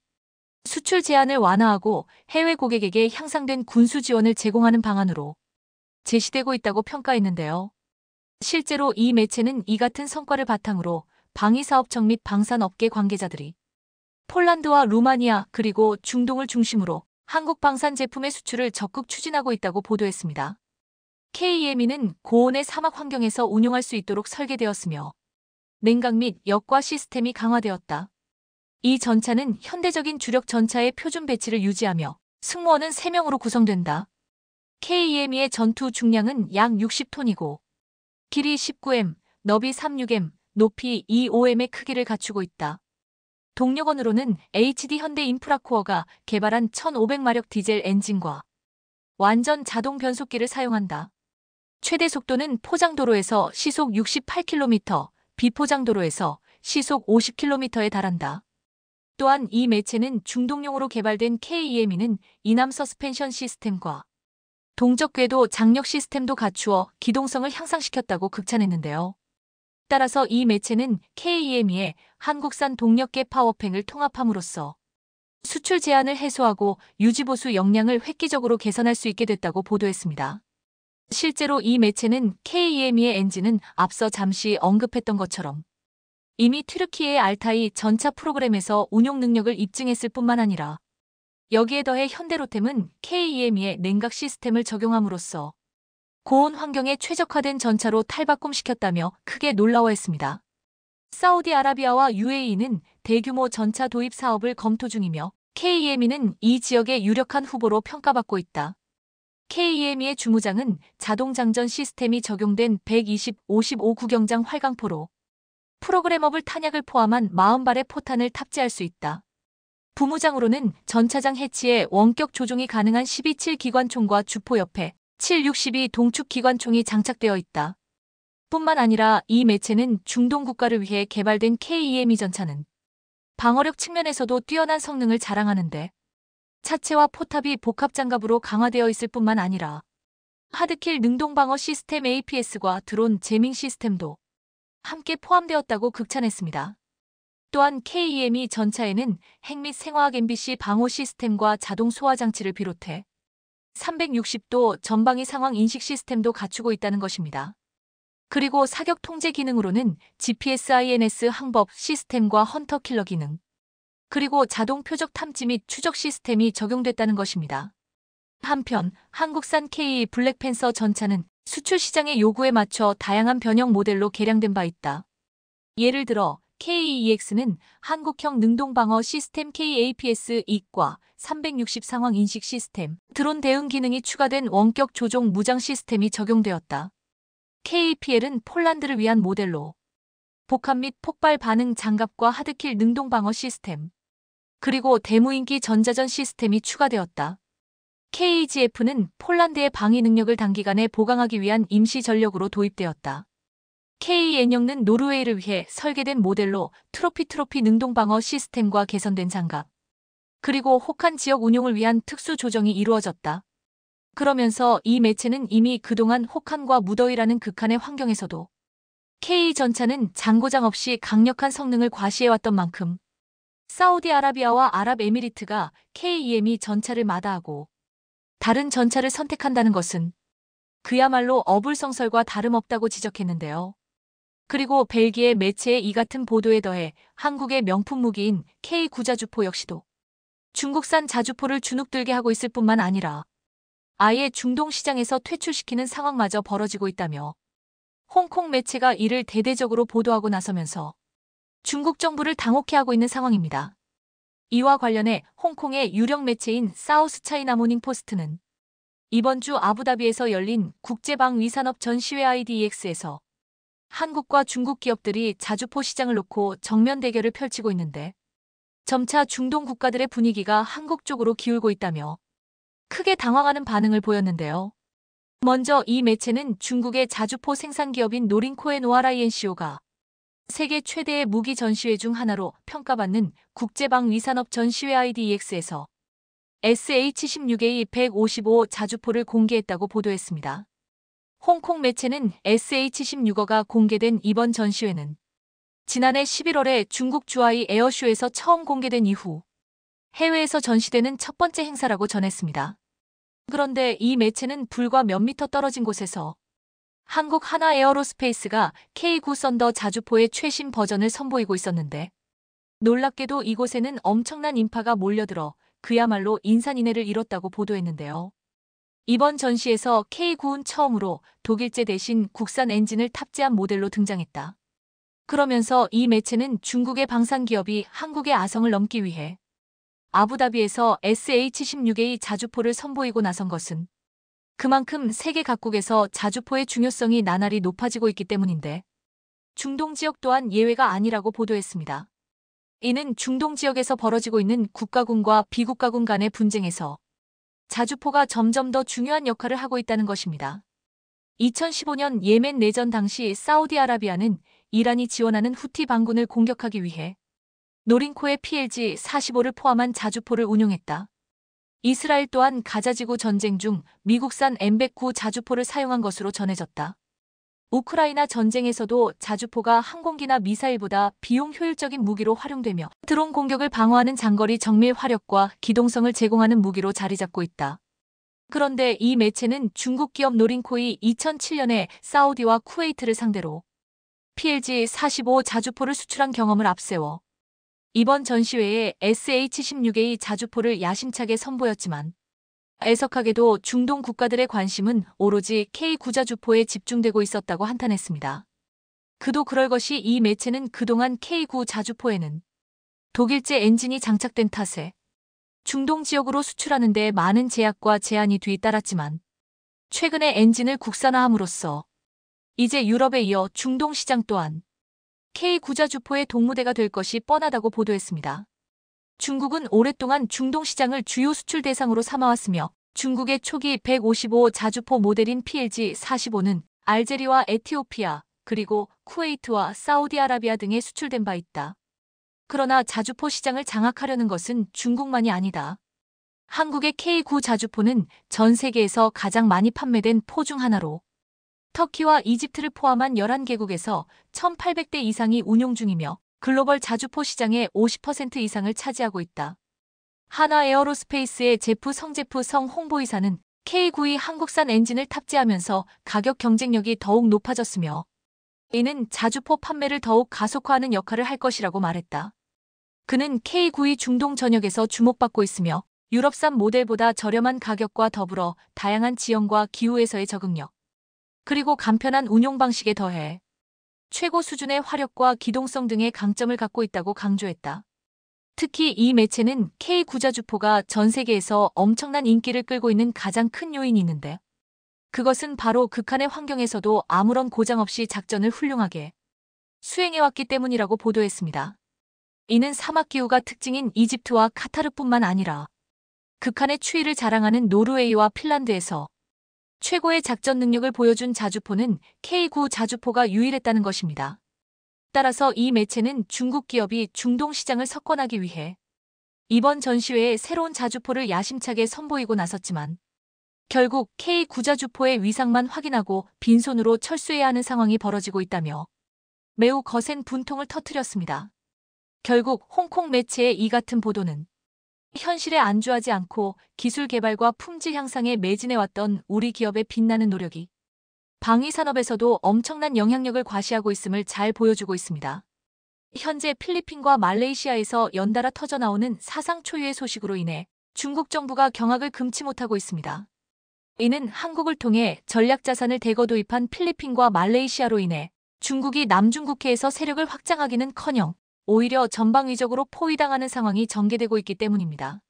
수출 제한을 완화하고 해외 고객에게 향상된 군수 지원을 제공하는 방안으로 제시되고 있다고 평가했는데요. 실제로 이 매체는 이 같은 성과를 바탕으로 방위사업청 및 방산업계 관계자들이 폴란드와 루마니아 그리고 중동을 중심으로 한국 방산 제품의 수출을 적극 추진하고 있다고 보도했습니다. KEME는 고온의 사막 환경에서 운용할 수 있도록 설계되었으며 냉각 및 역과 시스템이 강화되었다. 이 전차는 현대적인 주력 전차의 표준 배치를 유지하며 승무원은 3명으로 구성된다. KEME의 전투 중량은 약 60톤이고 길이 19m, 너비 36m, 높이 25m의 크기를 갖추고 있다. 동력원으로는 HD 현대인프라코어가 개발한 1500마력 디젤 엔진과 완전 자동 변속기를 사용한다. 최대 속도는 포장도로에서 시속 68km, 비포장도로에서 시속 50km에 달한다. 또한 이 매체는 중동용으로 개발된 KEME는 이남 서스펜션 시스템과 동적 궤도 장력 시스템도 갖추어 기동성을 향상시켰다고 극찬했는데요. 따라서 이 매체는 KEME의 한국산 동력계 파워팩을 통합함으로써 수출 제한을 해소하고 유지보수 역량을 획기적으로 개선할 수 있게 됐다고 보도했습니다. 실제로 이 매체는 KEME의 엔진은 앞서 잠시 언급했던 것처럼 이미 튀르키예의 알타이 전차 프로그램에서 운용 능력을 입증했을 뿐만 아니라 여기에 더해 현대로템은 KEME의 냉각 시스템을 적용함으로써 고온 환경에 최적화된 전차로 탈바꿈시켰다며 크게 놀라워했습니다. 사우디아라비아와 UAE는 대규모 전차 도입 사업을 검토 중이며 KEME는 이 지역의 유력한 후보로 평가받고 있다. KEME의 주무장은 자동장전 시스템이 적용된 120-55 구경장 활강포로 프로그래머블 탄약을 포함한 40발의 포탄을 탑재할 수 있다. 부무장으로는 전차장 해치에 원격 조종이 가능한 12-7 기관총과 주포 옆에 7-62 동축 기관총이 장착되어 있다. 뿐만 아니라 이 매체는 중동 국가를 위해 개발된 KEME 전차는 방어력 측면에서도 뛰어난 성능을 자랑하는데 차체와 포탑이 복합장갑으로 강화되어 있을 뿐만 아니라 하드킬 능동방어 시스템 APS과 드론 제밍 시스템도 함께 포함되었다고 극찬했습니다. 또한 KEM이 전차에는 핵 및 생화학 MBC 방호 시스템과 자동 소화 장치를 비롯해 360도 전방위 상황 인식 시스템도 갖추고 있다는 것입니다. 그리고 사격 통제 기능으로는 GPS INS 항법 시스템과 헌터 킬러 기능, 그리고 자동 표적 탐지 및 추적 시스템이 적용됐다는 것입니다. 한편 한국산 KE 블랙팬서 전차는 수출 시장의 요구에 맞춰 다양한 변형 모델로 개량된 바 있다. 예를 들어 KE-EX는 한국형 능동방어 시스템 KAPS-2과 360 상황 인식 시스템, 드론 대응 기능이 추가된 원격 조종 무장 시스템이 적용되었다. KPL은 폴란드를 위한 모델로 복합 및 폭발 반응 장갑과 하드킬 능동방어 시스템, 그리고 대무인기 전자전 시스템이 추가되었다. KGF는 폴란드의 방위 능력을 단기간에 보강하기 위한 임시 전력으로 도입되었다. KN형은 노르웨이를 위해 설계된 모델로 트로피 능동방어 시스템과 개선된 장갑, 그리고 혹한 지역 운용을 위한 특수 조정이 이루어졌다. 그러면서 이 매체는 이미 그동안 혹한과 무더위라는 극한의 환경에서도 K 전차는 잔고장 없이 강력한 성능을 과시해왔던 만큼 사우디아라비아와 아랍에미리트가 KEM이 전차를 마다하고 다른 전차를 선택한다는 것은 그야말로 어불성설과 다름없다고 지적했는데요. 그리고 벨기에 매체의 이 같은 보도에 더해 한국의 명품 무기인 K9자주포 역시도 중국산 자주포를 주눅들게 하고 있을 뿐만 아니라 아예 중동 시장에서 퇴출시키는 상황마저 벌어지고 있다며 홍콩 매체가 이를 대대적으로 보도하고 나서면서 중국 정부를 당혹해 하고 있는 상황입니다. 이와 관련해 홍콩의 유력 매체인 사우스차이나 모닝포스트는 이번 주 아부다비에서 열린 국제방위산업 전시회 IDEX에서 한국과 중국 기업들이 자주포 시장을 놓고 정면 대결을 펼치고 있는데 점차 중동 국가들의 분위기가 한국 쪽으로 기울고 있다며 크게 당황하는 반응을 보였는데요. 먼저 이 매체는 중국의 자주포 생산 기업인 노린코의 노아라이엔시오가 세계 최대의 무기 전시회 중 하나로 평가받는 국제방위산업 전시회 IDEX에서 SH-16A155 자주포를 공개했다고 보도했습니다. 홍콩 매체는 SH-16가 공개된 이번 전시회는 지난해 11월에 중국 주하이 에어쇼에서 처음 공개된 이후 해외에서 전시되는 첫 번째 행사라고 전했습니다. 그런데 이 매체는 불과 몇 미터 떨어진 곳에서 한국 하나에어로스페이스가 K9 썬더 자주포의 최신 버전을 선보이고 있었는데 놀랍게도 이곳에는 엄청난 인파가 몰려들어 그야말로 인산인해를 이뤘다고 보도했는데요. 이번 전시에서 K9은 처음으로 독일제 대신 국산 엔진을 탑재한 모델로 등장했다. 그러면서 이 매체는 중국의 방산기업이 한국의 아성을 넘기 위해 아부다비에서 SH-16A 자주포를 선보이고 나선 것은 그만큼 세계 각국에서 자주포의 중요성이 나날이 높아지고 있기 때문인데 중동 지역 또한 예외가 아니라고 보도했습니다. 이는 중동 지역에서 벌어지고 있는 국가군과 비국가군 간의 분쟁에서 자주포가 점점 더 중요한 역할을 하고 있다는 것입니다. 2015년 예멘 내전 당시 사우디아라비아는 이란이 지원하는 후티 반군을 공격하기 위해 노린코의 PLG-45를 포함한 자주포를 운용했다. 이스라엘 또한 가자지구 전쟁 중 미국산 M109 자주포를 사용한 것으로 전해졌다. 우크라이나 전쟁에서도 자주포가 항공기나 미사일보다 비용 효율적인 무기로 활용되며 드론 공격을 방어하는 장거리 정밀 화력과 기동성을 제공하는 무기로 자리 잡고 있다. 그런데 이 매체는 중국 기업 노린코이 2007년에 사우디와 쿠웨이트를 상대로 PLG-45 자주포를 수출한 경험을 앞세워 이번 전시회에 SH-16A 자주포를 야심차게 선보였지만 애석하게도 중동 국가들의 관심은 오로지 K9 자주포에 집중되고 있었다고 한탄했습니다. 그도 그럴 것이 이 매체는 그동안 K9 자주포에는 독일제 엔진이 장착된 탓에 중동 지역으로 수출하는 데 많은 제약과 제한이 뒤따랐지만 최근에 엔진을 국산화함으로써 이제 유럽에 이어 중동 시장 또한 K9 자주포의 동무대가 될 것이 뻔하다고 보도했습니다. 중국은 오랫동안 중동 시장을 주요 수출 대상으로 삼아왔으며 중국의 초기 155 자주포 모델인 PLG-45는 알제리와 에티오피아 그리고 쿠웨이트와 사우디아라비아 등에 수출된 바 있다. 그러나 자주포 시장을 장악하려는 것은 중국만이 아니다. 한국의 K9 자주포는 전 세계에서 가장 많이 판매된 포 중 하나로 터키와 이집트를 포함한 11개국에서 1,800대 이상이 운용 중이며 글로벌 자주포 시장의 50% 이상을 차지하고 있다. 하나에어로스페이스의 제프 성제프 홍보이사는 K92 한국산 엔진을 탑재하면서 가격 경쟁력이 더욱 높아졌으며 이는 자주포 판매를 더욱 가속화하는 역할을 할 것이라고 말했다. 그는 K92 중동 전역에서 주목받고 있으며 유럽산 모델보다 저렴한 가격과 더불어 다양한 지형과 기후에서의 적응력, 그리고 간편한 운용 방식에 더해 최고 수준의 화력과 기동성 등의 강점을 갖고 있다고 강조했다. 특히 이 매체는 K9 자주포가 전 세계에서 엄청난 인기를 끌고 있는 가장 큰 요인이 있는데 그것은 바로 극한의 환경에서도 아무런 고장 없이 작전을 훌륭하게 수행해왔기 때문이라고 보도했습니다. 이는 사막기후가 특징인 이집트와 카타르뿐만 아니라 극한의 추위를 자랑하는 노르웨이와 핀란드에서 최고의 작전 능력을 보여준 자주포는 K9 자주포가 유일했다는 것입니다. 따라서 이 매체는 중국 기업이 중동 시장을 석권하기 위해 이번 전시회에 새로운 자주포를 야심차게 선보이고 나섰지만 결국 K9 자주포의 위상만 확인하고 빈손으로 철수해야 하는 상황이 벌어지고 있다며 매우 거센 분통을 터뜨렸습니다. 결국 홍콩 매체의 이 같은 보도는 현실에 안주하지 않고 기술 개발과 품질 향상에 매진해왔던 우리 기업의 빛나는 노력이 방위산업에서도 엄청난 영향력을 과시하고 있음을 잘 보여주고 있습니다. 현재 필리핀과 말레이시아에서 연달아 터져나오는 사상 초유의 소식으로 인해 중국 정부가 경악을 금치 못하고 있습니다. 이는 한국을 통해 전략자산을 대거 도입한 필리핀과 말레이시아로 인해 중국이 남중국해에서 세력을 확장하기는커녕 오히려 전방위적으로 포위당하는 상황이 전개되고 있기 때문입니다.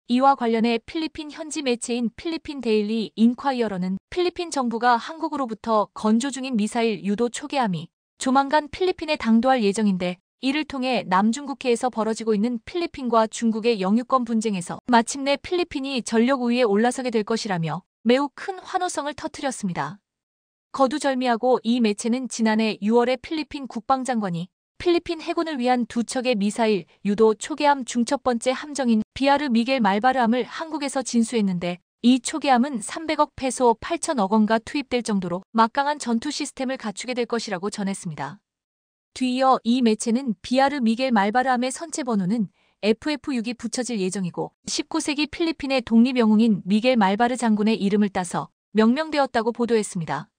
이와 관련해 필리핀 현지 매체인 필리핀 데일리 인콰이어러는 필리핀 정부가 한국으로부터 건조 중인 미사일 유도 초계함이 조만간 필리핀에 당도할 예정인데 이를 통해 남중국해에서 벌어지고 있는 필리핀과 중국의 영유권 분쟁에서 마침내 필리핀이 전력 우위에 올라서게 될 것이라며 매우 큰 환호성을 터뜨렸습니다. 거두절미하고 이 매체는 지난해 6월에 필리핀 국방장관이 필리핀 해군을 위한 두 척의 미사일 유도 초계함 중 첫 번째 함정인 비아르 미겔 말바르함을 한국에서 진수했는데 이 초계함은 300억 페소 8천억 원가 투입될 정도로 막강한 전투 시스템을 갖추게 될 것이라고 전했습니다. 뒤이어 이 매체는 비아르 미겔 말바르함의 선체 번호는 FF6이 붙여질 예정이고 19세기 필리핀의 독립영웅인 미겔 말바르 장군의 이름을 따서 명명되었다고 보도했습니다.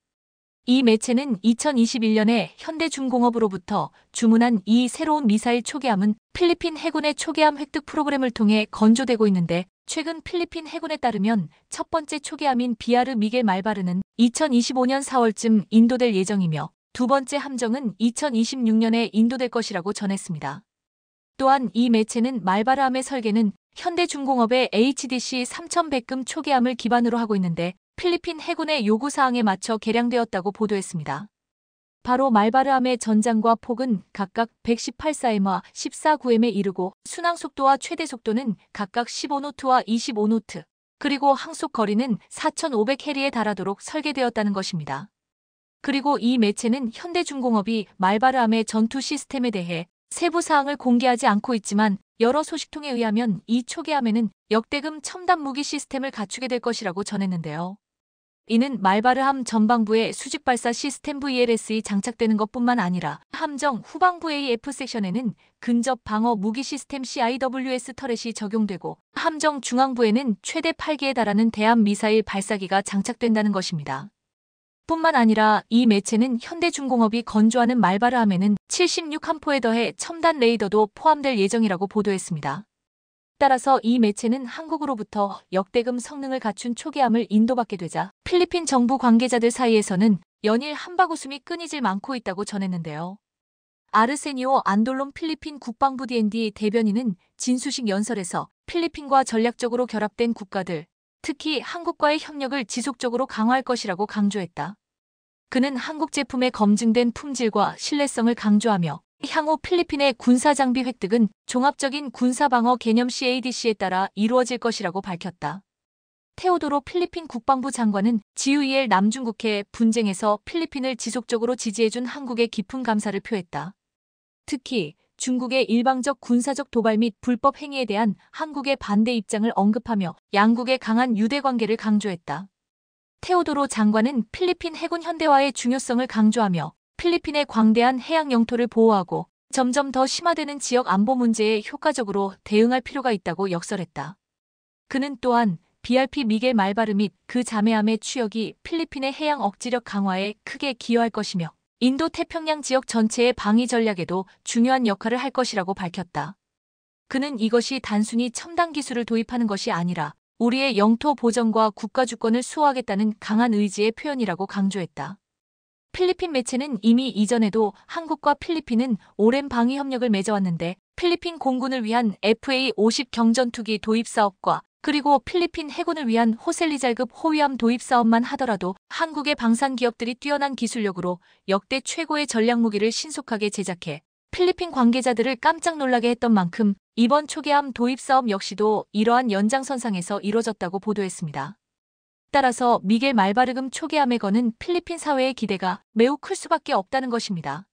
이 매체는 2021년에 현대중공업으로부터 주문한 이 새로운 미사일 초계함은 필리핀 해군의 초계함 획득 프로그램을 통해 건조되고 있는데 최근 필리핀 해군에 따르면 첫 번째 초계함인 비아르 미겔 말바르는 2025년 4월쯤 인도될 예정이며 두 번째 함정은 2026년에 인도될 것이라고 전했습니다. 또한 이 매체는 말바르함의 설계는 현대중공업의 HDC 3100금 초계함을 기반으로 하고 있는데 필리핀 해군의 요구사항에 맞춰 개량되었다고 보도했습니다. 바로 말바르함의 전장과 폭은 각각 118사m와 14구m에 이르고 순항속도와 최대속도는 각각 15노트와 25노트, 그리고 항속거리는 4,500해리에 달하도록 설계되었다는 것입니다. 그리고 이 매체는 현대중공업이 말바르함의 전투 시스템에 대해 세부 사항을 공개하지 않고 있지만 여러 소식통에 의하면 이 초계함에는 역대급 첨단 무기 시스템을 갖추게 될 것이라고 전했는데요. 이는 말바르함 전방부에 수직 발사 시스템 VLS이 장착되는 것뿐만 아니라 함정 후방부 AF 섹션에는 근접 방어 무기 시스템 CIWS 터렛이 적용되고 함정 중앙부에는 최대 8기에 달하는 대함 미사일 발사기가 장착된다는 것입니다. 뿐만 아니라 이 매체는 현대중공업이 건조하는 말바르함에는 76함포에 더해 첨단 레이더도 포함될 예정이라고 보도했습니다. 따라서 이 매체는 한국으로부터 역대급 성능을 갖춘 초계함을 인도받게 되자 필리핀 정부 관계자들 사이에서는 연일 한바구음이 끊이질 않고 있다고 전했는데요. 아르세니오 안돌론 필리핀 국방부 D&D 대변인은 진수식 연설에서 필리핀과 전략적으로 결합된 국가들, 특히 한국과의 협력을 지속적으로 강화할 것이라고 강조했다. 그는 한국 제품의 검증된 품질과 신뢰성을 강조하며 향후 필리핀의 군사장비 획득은 종합적인 군사방어 개념 CADC에 따라 이루어질 것이라고 밝혔다. 테오도로 필리핀 국방부 장관은 GUEL 남중국해 분쟁에서 필리핀을 지속적으로 지지해준 한국의 깊은 감사를 표했다. 특히 중국의 일방적 군사적 도발 및 불법 행위에 대한 한국의 반대 입장을 언급하며 양국의 강한 유대 관계를 강조했다. 테오도로 장관은 필리핀 해군 현대화의 중요성을 강조하며 필리핀의 광대한 해양 영토를 보호하고 점점 더 심화되는 지역 안보 문제에 효과적으로 대응할 필요가 있다고 역설했다. 그는 또한 BRP 미겔 말바르 및 그 자매함의 추역이 필리핀의 해양 억지력 강화에 크게 기여할 것이며 인도 태평양 지역 전체의 방위 전략에도 중요한 역할을 할 것이라고 밝혔다. 그는 이것이 단순히 첨단 기술을 도입하는 것이 아니라 우리의 영토 보전과 국가 주권을 수호하겠다는 강한 의지의 표현이라고 강조했다. 필리핀 매체는 이미 이전에도 한국과 필리핀은 오랜 방위 협력을 맺어왔는데 필리핀 공군을 위한 FA-50 경전투기 도입 사업과 그리고 필리핀 해군을 위한 호셀리잘급 호위함 도입 사업만 하더라도 한국의 방산 기업들이 뛰어난 기술력으로 역대 최고의 전략 무기를 신속하게 제작해 필리핀 관계자들을 깜짝 놀라게 했던 만큼 이번 초계함 도입 사업 역시도 이러한 연장선상에서 이뤄졌다고 보도했습니다. 따라서 미겔 말바르금 초계함에 거는 필리핀 사회의 기대가 매우 클 수밖에 없다는 것입니다.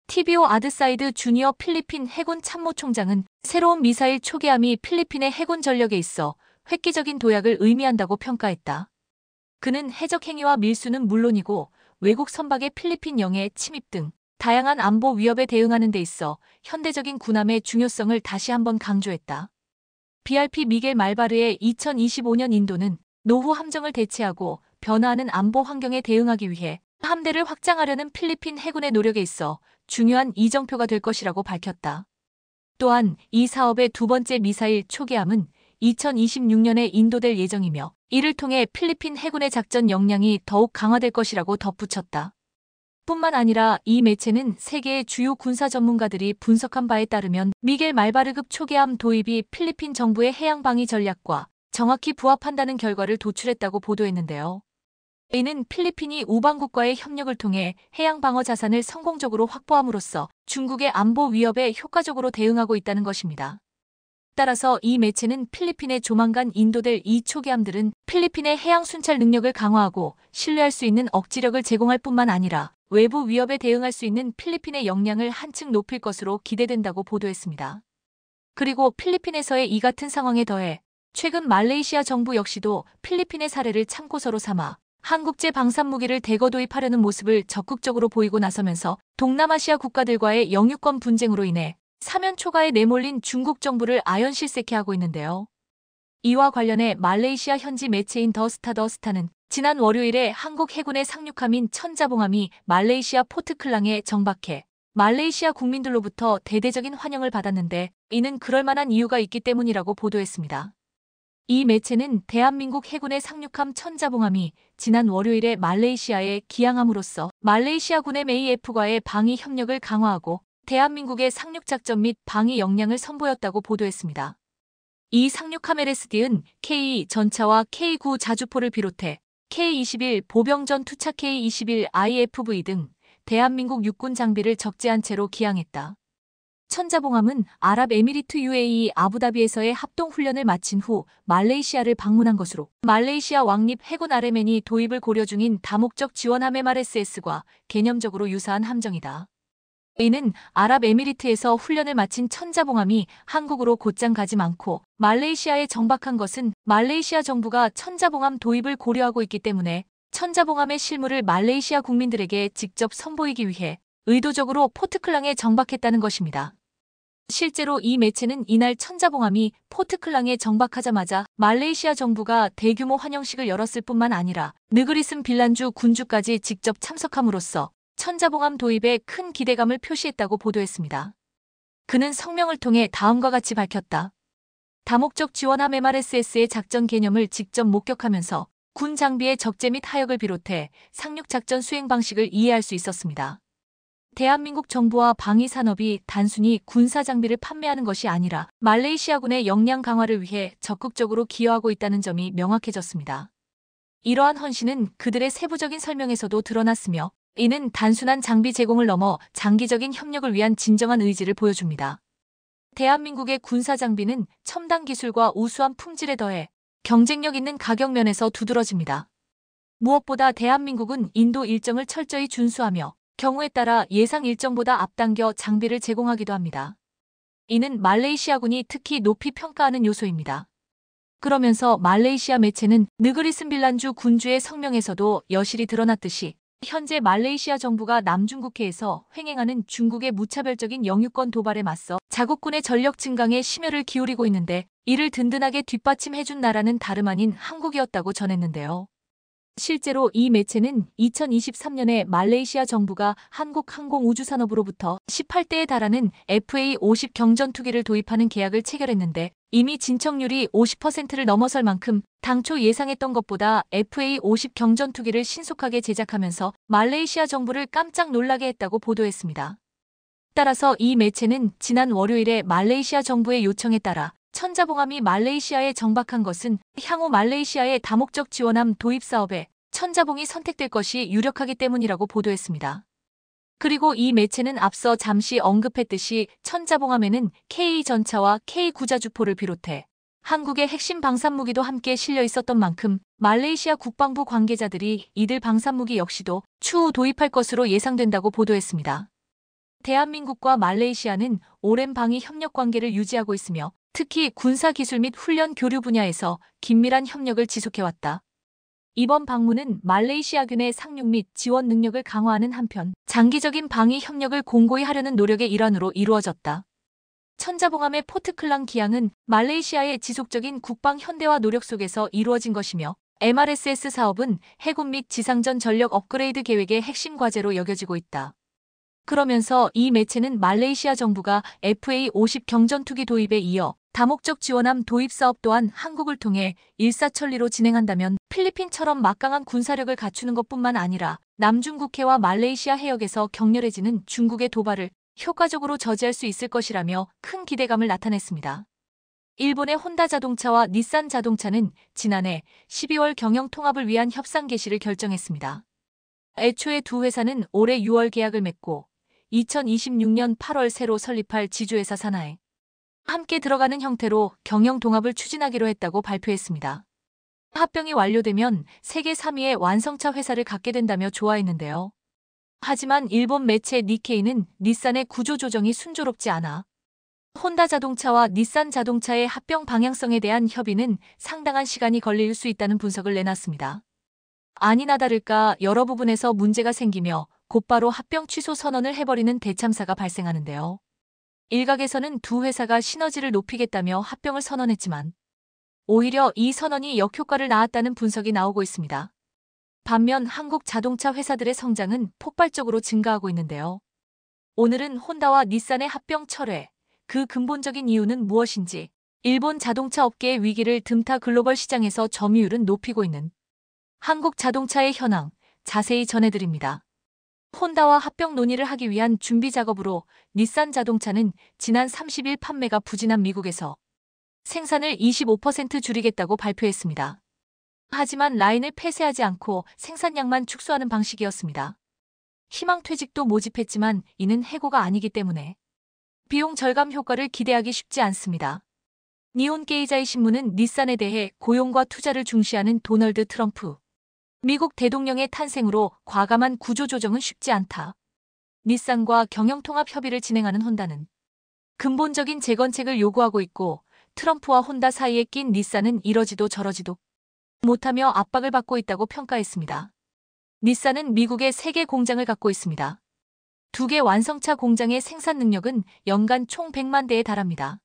TBO 아드사이드 주니어 필리핀 해군 참모총장은 새로운 미사일 초계함이 필리핀의 해군 전력에 있어 획기적인 도약을 의미한다고 평가했다. 그는 해적 행위와 밀수는 물론이고 외국 선박의 필리핀 영해 침입 등 다양한 안보 위협에 대응하는 데 있어 현대적인 군함의 중요성을 다시 한번 강조했다. BRP 미겔 말바르의 2025년 인도는 노후 함정을 대체하고 변화하는 안보 환경에 대응하기 위해 함대를 확장하려는 필리핀 해군의 노력에 있어 중요한 이정표가 될 것이라고 밝혔다. 또한 이 사업의 두 번째 미사일 초계함은 2026년에 인도될 예정이며 이를 통해 필리핀 해군의 작전 역량이 더욱 강화될 것이라고 덧붙였다. 뿐만 아니라 이 매체는 세계의 주요 군사 전문가들이 분석한 바에 따르면 미겔 말바르급 초계함 도입이 필리핀 정부의 해양 방위 전략과 정확히 부합한다는 결과를 도출했다고 보도했는데요. 이는 필리핀이 우방국과의 협력을 통해 해양 방어 자산을 성공적으로 확보함으로써 중국의 안보 위협에 효과적으로 대응하고 있다는 것입니다. 따라서 이 매체는 필리핀에 조만간 인도될 이 초계함들은 필리핀의 해양 순찰 능력을 강화하고 신뢰할 수 있는 억지력을 제공할 뿐만 아니라 외부 위협에 대응할 수 있는 필리핀의 역량을 한층 높일 것으로 기대된다고 보도했습니다. 그리고 필리핀에서의 이 같은 상황에 더해 최근 말레이시아 정부 역시도 필리핀의 사례를 참고서로 삼아 한국제 방산무기를 대거 도입하려는 모습을 적극적으로 보이고 나서면서 동남아시아 국가들과의 영유권 분쟁으로 인해 사면 초과에 내몰린 중국 정부를 아연실색해 하고 있는데요. 이와 관련해 말레이시아 현지 매체인 더스타는 지난 월요일에 한국 해군의 상륙함인 천자봉함이 말레이시아 포트클랑에 정박해 말레이시아 국민들로부터 대대적인 환영을 받았는데 이는 그럴 만한 이유가 있기 때문이라고 보도했습니다. 이 매체는 대한민국 해군의 상륙함 천자봉함이 지난 월요일에 말레이시아에 기항함으로써 말레이시아군의 MEF과의 방위 협력을 강화하고 대한민국의 상륙작전 및 방위 역량을 선보였다고 보도했습니다. 이 상륙함 LSD는 K 전차와 K9 자주포를 비롯해 K21 보병전 투착 K21 IFV 등 대한민국 육군 장비를 적재한 채로 기항했다. 천자봉함은 아랍에미리트 UAE 아부다비에서의 합동훈련을 마친 후 말레이시아를 방문한 것으로 말레이시아 왕립 해군 RMN이 도입을 고려 중인 다목적 지원함 MRSS과 개념적으로 유사한 함정이다. 이는 아랍에미리트에서 훈련을 마친 천자봉함이 한국으로 곧장 가지 않고 말레이시아에 정박한 것은 말레이시아 정부가 천자봉함 도입을 고려하고 있기 때문에 천자봉함의 실물을 말레이시아 국민들에게 직접 선보이기 위해 의도적으로 포트클랑에 정박했다는 것입니다. 실제로 이 매체는 이날 천자봉함이 포트클랑에 정박하자마자 말레이시아 정부가 대규모 환영식을 열었을 뿐만 아니라 느그리슨 빌란주 군주까지 직접 참석함으로써 천자봉함 도입에 큰 기대감을 표시했다고 보도했습니다. 그는 성명을 통해 다음과 같이 밝혔다. 다목적 지원함 MRSS의 작전 개념을 직접 목격하면서 군 장비의 적재 및 하역을 비롯해 상륙작전 수행 방식을 이해할 수 있었습니다. 대한민국 정부와 방위 산업이 단순히 군사 장비를 판매하는 것이 아니라 말레이시아군의 역량 강화를 위해 적극적으로 기여하고 있다는 점이 명확해졌습니다. 이러한 헌신은 그들의 세부적인 설명에서도 드러났으며 이는 단순한 장비 제공을 넘어 장기적인 협력을 위한 진정한 의지를 보여줍니다. 대한민국의 군사 장비는 첨단 기술과 우수한 품질에 더해 경쟁력 있는 가격 면에서 두드러집니다. 무엇보다 대한민국은 인도 일정을 철저히 준수하며 경우에 따라 예상 일정보다 앞당겨 장비를 제공하기도 합니다. 이는 말레이시아군이 특히 높이 평가하는 요소입니다. 그러면서 말레이시아 매체는 느그리슨 빌란주 군주의 성명에서도 여실히 드러났듯이 현재 말레이시아 정부가 남중국해에서 횡행하는 중국의 무차별적인 영유권 도발에 맞서 자국군의 전력 증강에 심혈을 기울이고 있는데 이를 든든하게 뒷받침해준 나라는 다름 아닌 한국이었다고 전했는데요. 실제로 이 매체는 2023년에 말레이시아 정부가 한국 항공우주산업으로부터 18대에 달하는 FA-50 경전투기를 도입하는 계약을 체결했는데 이미 진척률이 50%를 넘어설 만큼 당초 예상했던 것보다 FA-50 경전투기를 신속하게 제작하면서 말레이시아 정부를 깜짝 놀라게 했다고 보도했습니다. 따라서 이 매체는 지난 월요일에 말레이시아 정부의 요청에 따라 천자봉함이 말레이시아에 정박한 것은 향후 말레이시아의 다목적 지원함 도입 사업에 천자봉이 선택될 것이 유력하기 때문이라고 보도했습니다. 그리고 이 매체는 앞서 잠시 언급했듯이 천자봉함에는 K-전차와 K-구자주포를 비롯해 한국의 핵심 방산무기도 함께 실려 있었던 만큼 말레이시아 국방부 관계자들이 이들 방산무기 역시도 추후 도입할 것으로 예상된다고 보도했습니다. 대한민국과 말레이시아는 오랜 방위 협력 관계를 유지하고 있으며 특히 군사기술 및 훈련 교류 분야에서 긴밀한 협력을 지속해왔다. 이번 방문은 말레이시아군의 상륙 및 지원 능력을 강화하는 한편 장기적인 방위 협력을 공고히 하려는 노력의 일환으로 이루어졌다. 천자봉함의 포트클랑 기항은 말레이시아의 지속적인 국방 현대화 노력 속에서 이루어진 것이며 MRSS 사업은 해군 및 지상전 전력 업그레이드 계획의 핵심 과제로 여겨지고 있다. 그러면서 이 매체는 말레이시아 정부가 FA-50 경전투기 도입에 이어 다목적 지원함 도입 사업 또한 한국을 통해 일사천리로 진행한다면 필리핀처럼 막강한 군사력을 갖추는 것뿐만 아니라 남중국해와 말레이시아 해역에서 격렬해지는 중국의 도발을 효과적으로 저지할 수 있을 것이라며 큰 기대감을 나타냈습니다. 일본의 혼다 자동차와 닛산 자동차는 지난해 12월 경영 통합을 위한 협상 개시를 결정했습니다. 애초에 두 회사는 올해 6월 계약을 맺고 2026년 8월 새로 설립할 지주회사 산하에 함께 들어가는 형태로 경영 동합을 추진하기로 했다고 발표했습니다. 합병이 완료되면 세계 3위의 완성차 회사를 갖게 된다며 좋아했는데요. 하지만 일본 매체 니케이는 닛산의 구조 조정이 순조롭지 않아 혼다 자동차와 닛산 자동차의 합병 방향성에 대한 협의는 상당한 시간이 걸릴 수 있다는 분석을 내놨습니다. 아니나 다를까 여러 부분에서 문제가 생기며 곧바로 합병 취소 선언을 해버리는 대참사가 발생하는데요. 일각에서는 두 회사가 시너지를 높이겠다며 합병을 선언했지만 오히려 이 선언이 역효과를 낳았다는 분석이 나오고 있습니다. 반면 한국 자동차 회사들의 성장은 폭발적으로 증가하고 있는데요. 오늘은 혼다와 닛산의 합병 철회, 그 근본적인 이유는 무엇인지, 일본 자동차 업계의 위기를 틈타 글로벌 시장에서 점유율은 높이고 있는 한국 자동차의 현황, 자세히 전해드립니다. 혼다와 합병 논의를 하기 위한 준비 작업으로 닛산 자동차는 지난 30일 판매가 부진한 미국에서 생산을 25% 줄이겠다고 발표했습니다. 하지만 라인을 폐쇄하지 않고 생산량만 축소하는 방식이었습니다. 희망퇴직도 모집했지만 이는 해고가 아니기 때문에 비용 절감 효과를 기대하기 쉽지 않습니다. 니혼게이자이 신문은 닛산에 대해 고용과 투자를 중시하는 도널드 트럼프 미국 대통령의 탄생으로 과감한 구조조정은 쉽지 않다. 닛산과 경영통합 협의를 진행하는 혼다는 근본적인 재건책을 요구하고 있고 트럼프와 혼다 사이에 낀 닛산은 이러지도 저러지도 못하며 압박을 받고 있다고 평가했습니다. 닛산은 미국에 3개 공장을 갖고 있습니다. 2개 완성차 공장의 생산 능력은 연간 총 100만 대에 달합니다.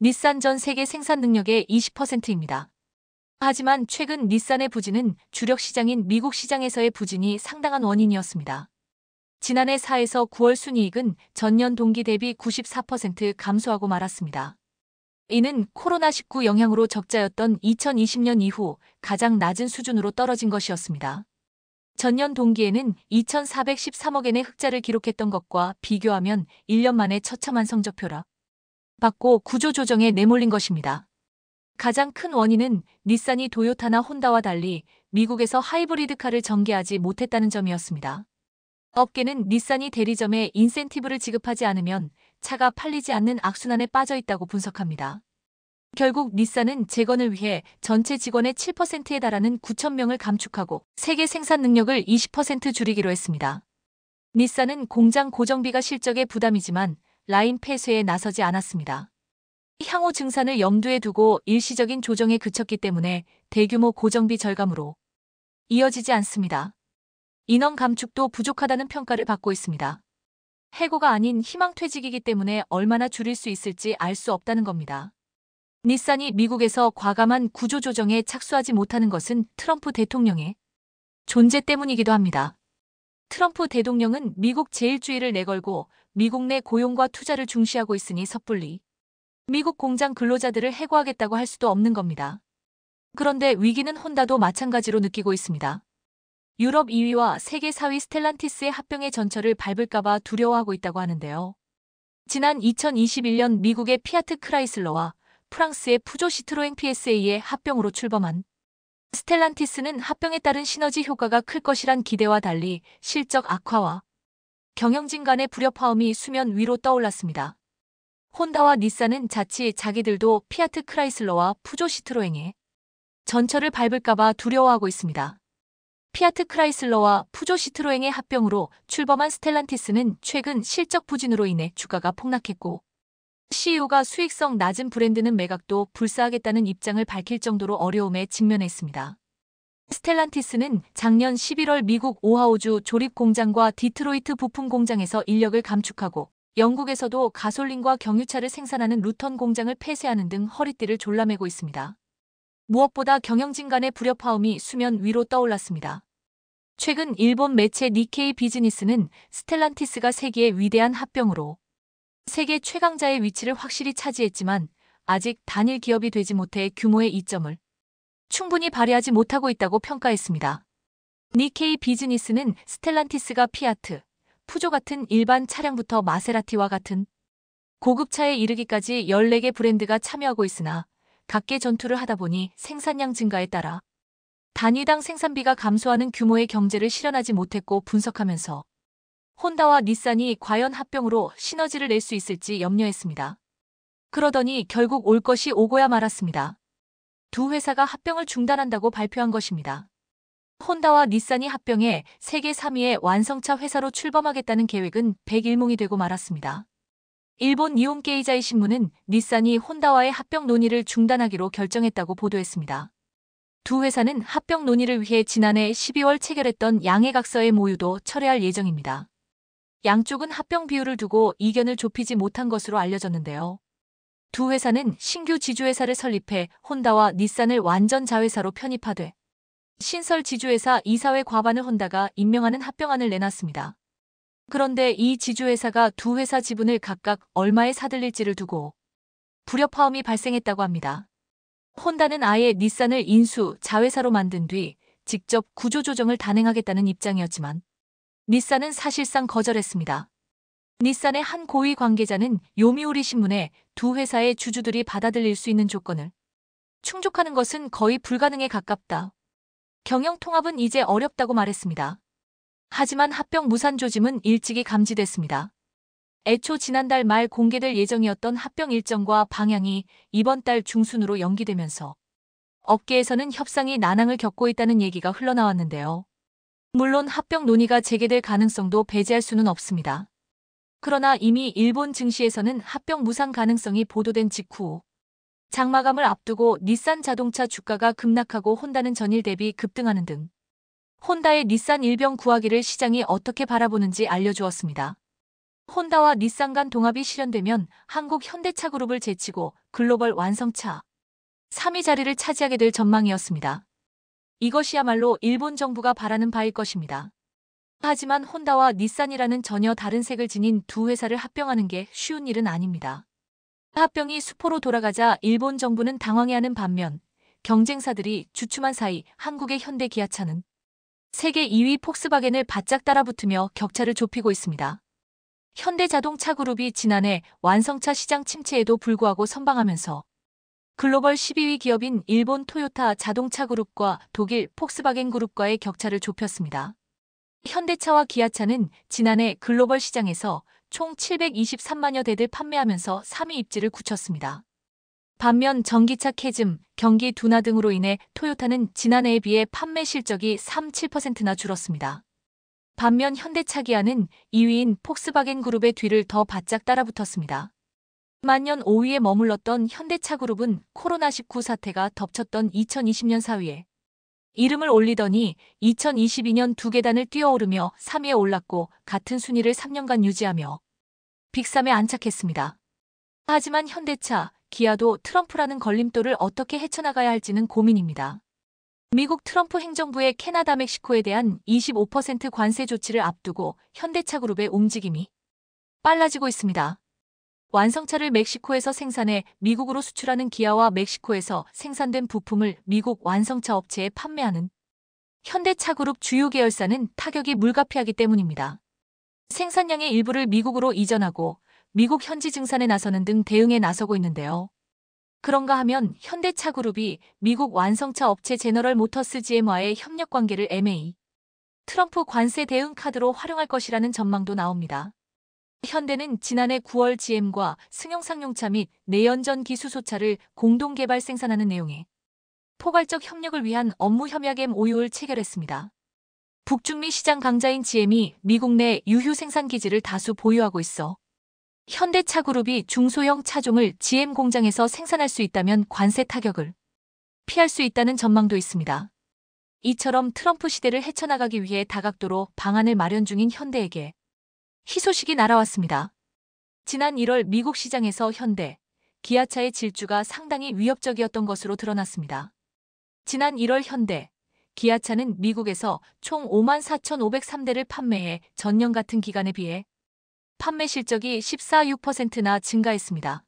닛산 전 세계 생산 능력의 20%입니다. 하지만 최근 닛산의 부진은 주력 시장인 미국 시장에서의 부진이 상당한 원인이었습니다. 지난해 4에서 9월 순이익은 전년 동기 대비 94% 감소하고 말았습니다. 이는 코로나19 영향으로 적자였던 2020년 이후 가장 낮은 수준으로 떨어진 것이었습니다. 전년 동기에는 2,413억엔의 흑자를 기록했던 것과 비교하면 1년 만에 처참한 성적표라 받고 구조조정에 내몰린 것입니다. 가장 큰 원인은 닛산이 도요타나 혼다와 달리 미국에서 하이브리드카를 전개하지 못했다는 점이었습니다. 업계는 닛산이 대리점에 인센티브를 지급하지 않으면 차가 팔리지 않는 악순환에 빠져 있다고 분석합니다. 결국 닛산은 재건을 위해 전체 직원의 7%에 달하는 9,000명을 감축하고 세계 생산 능력을 20% 줄이기로 했습니다. 닛산은 공장 고정비가 실적의 부담이지만 라인 폐쇄에 나서지 않았습니다. 향후 증산을 염두에 두고 일시적인 조정에 그쳤기 때문에 대규모 고정비 절감으로 이어지지 않습니다. 인원 감축도 부족하다는 평가를 받고 있습니다. 해고가 아닌 희망퇴직이기 때문에 얼마나 줄일 수 있을지 알 수 없다는 겁니다. 닛산이 미국에서 과감한 구조조정에 착수하지 못하는 것은 트럼프 대통령의 존재 때문이기도 합니다. 트럼프 대통령은 미국 제일주의를 내걸고 미국 내 고용과 투자를 중시하고 있으니 섣불리 미국 공장 근로자들을 해고하겠다고 할 수도 없는 겁니다. 그런데 위기는 혼다도 마찬가지로 느끼고 있습니다. 유럽 2위와 세계 4위 스텔란티스의 합병의 전철을 밟을까봐 두려워하고 있다고 하는데요. 지난 2021년 미국의 피아트 크라이슬러와 프랑스의 푸조 시트로엥 PSA의 합병으로 출범한 스텔란티스는 합병에 따른 시너지 효과가 클 것이란 기대와 달리 실적 악화와 경영진 간의 불협화음이 수면 위로 떠올랐습니다. 혼다와 닛산은 자칫 자기들도 피아트 크라이슬러와 푸조 시트로엥의 전철을 밟을까봐 두려워하고 있습니다. 피아트 크라이슬러와 푸조 시트로엥의 합병으로 출범한 스텔란티스는 최근 실적 부진으로 인해 주가가 폭락했고 CEO가 수익성 낮은 브랜드는 매각도 불사하겠다는 입장을 밝힐 정도로 어려움에 직면했습니다. 스텔란티스는 작년 11월 미국 오하우주 조립 공장과 디트로이트 부품 공장에서 인력을 감축하고 영국에서도 가솔린과 경유차를 생산하는 루턴 공장을 폐쇄하는 등 허리띠를 졸라매고 있습니다. 무엇보다 경영진 간의 불협화음이 수면 위로 떠올랐습니다. 최근 일본 매체 니케이 비즈니스는 스텔란티스가 세계의 위대한 합병으로 세계 최강자의 위치를 확실히 차지했지만 아직 단일 기업이 되지 못해 규모의 이점을 충분히 발휘하지 못하고 있다고 평가했습니다. 니케이 비즈니스는 스텔란티스가 피아트, 푸조 같은 일반 차량부터 마세라티와 같은 고급차에 이르기까지 14개 브랜드가 참여하고 있으나 각계 전투를 하다 보니 생산량 증가에 따라 단위당 생산비가 감소하는 규모의 경제를 실현하지 못했고 분석하면서 혼다와 닛산이 과연 합병으로 시너지를 낼 수 있을지 염려했습니다. 그러더니 결국 올 것이 오고야 말았습니다. 두 회사가 합병을 중단한다고 발표한 것입니다. 혼다와 닛산이 합병해 세계 3위의 완성차 회사로 출범하겠다는 계획은 백일몽이 되고 말았습니다. 일본 니혼게이자이 신문은 닛산이 혼다와의 합병 논의를 중단하기로 결정했다고 보도했습니다. 두 회사는 합병 논의를 위해 지난해 12월 체결했던 양해각서의 모유도 철회할 예정입니다. 양쪽은 합병 비율을 두고 이견을 좁히지 못한 것으로 알려졌는데요. 두 회사는 신규 지주회사를 설립해 혼다와 닛산을 완전 자회사로 편입하되 신설 지주회사 이사회 과반을 혼다가 임명하는 합병안을 내놨습니다. 그런데 이 지주회사가 두 회사 지분을 각각 얼마에 사들릴지를 두고 불협화음이 발생했다고 합니다. 혼다는 아예 닛산을 인수, 자회사로 만든 뒤 직접 구조조정을 단행하겠다는 입장이었지만 닛산은 사실상 거절했습니다. 닛산의 한 고위 관계자는 요미우리 신문에 두 회사의 주주들이 받아들일 수 있는 조건을 충족하는 것은 거의 불가능에 가깝다. 경영 통합은 이제 어렵다고 말했습니다. 하지만 합병 무산 조짐은 일찍이 감지됐습니다. 애초 지난달 말 공개될 예정이었던 합병 일정과 방향이 이번 달 중순으로 연기되면서 업계에서는 협상이 난항을 겪고 있다는 얘기가 흘러나왔는데요. 물론 합병 논의가 재개될 가능성도 배제할 수는 없습니다. 그러나 이미 일본 증시에서는 합병 무산 가능성이 보도된 직후 장마감을 앞두고 닛산 자동차 주가가 급락하고 혼다는 전일 대비 급등하는 등 혼다의 닛산 일병 구하기를 시장이 어떻게 바라보는지 알려주었습니다. 혼다와 닛산 간 동합이 실현되면 한국 현대차 그룹을 제치고 글로벌 완성차 3위 자리를 차지하게 될 전망이었습니다. 이것이야말로 일본 정부가 바라는 바일 것입니다. 하지만 혼다와 닛산이라는 전혀 다른 색을 지닌 두 회사를 합병하는 게 쉬운 일은 아닙니다. 합병이 수포로 돌아가자 일본 정부는 당황해하는 반면 경쟁사들이 주춤한 사이 한국의 현대 기아차는 세계 2위 폭스바겐을 바짝 따라붙으며 격차를 좁히고 있습니다. 현대자동차그룹이 지난해 완성차 시장 침체에도 불구하고 선방하면서 글로벌 12위 기업인 일본 토요타 자동차그룹과 독일 폭스바겐그룹과의 격차를 좁혔습니다. 현대차와 기아차는 지난해 글로벌 시장에서 총 723만여 대를 판매하면서 3위 입지를 굳혔습니다. 반면 전기차 캐즘, 경기 둔화 등으로 인해 토요타는 지난해에 비해 판매 실적이 3~7%나 줄었습니다. 반면 현대차 기아는 2위인 폭스바겐 그룹의 뒤를 더 바짝 따라붙었습니다. 만년 5위에 머물렀던 현대차 그룹은 코로나19 사태가 덮쳤던 2020년 4위에 이름을 올리더니 2022년 두 계단을 뛰어오르며 3위에 올랐고 같은 순위를 3년간 유지하며 빅3에 안착했습니다. 하지만 현대차, 기아도 트럼프라는 걸림돌을 어떻게 헤쳐나가야 할지는 고민입니다. 미국 트럼프 행정부의 캐나다, 멕시코에 대한 25% 관세 조치를 앞두고 현대차 그룹의 움직임이 빨라지고 있습니다. 완성차를 멕시코에서 생산해 미국으로 수출하는 기아와 멕시코에서 생산된 부품을 미국 완성차 업체에 판매하는 현대차 그룹 주요 계열사는 타격이 물가피하기 때문입니다. 생산량의 일부를 미국으로 이전하고 미국 현지 증산에 나서는 등 대응에 나서고 있는데요. 그런가 하면 현대차 그룹이 미국 완성차 업체 제너럴 모터스 GM와의 협력 관계를 MA, 트럼프 관세 대응 카드로 활용할 것이라는 전망도 나옵니다. 현대는 지난해 9월 GM과 승용 상용차 및 내연전기 수소차를 공동 개발 생산하는 내용의 포괄적 협력을 위한 업무 협약 MOU를 체결했습니다. 북중미 시장 강자인 GM이 미국 내 유휴 생산 기지를 다수 보유하고 있어 현대차 그룹이 중소형 차종을 GM 공장에서 생산할 수 있다면 관세 타격을 피할 수 있다는 전망도 있습니다. 이처럼 트럼프 시대를 헤쳐나가기 위해 다각도로 방안을 마련 중인 현대에게 희소식이 날아왔습니다. 지난 1월 미국 시장에서 현대, 기아차의 질주가 상당히 위협적이었던 것으로 드러났습니다. 지난 1월 현대, 기아차는 미국에서 총 54,503대를 판매해 전년 같은 기간에 비해 판매 실적이 14.6%나 증가했습니다.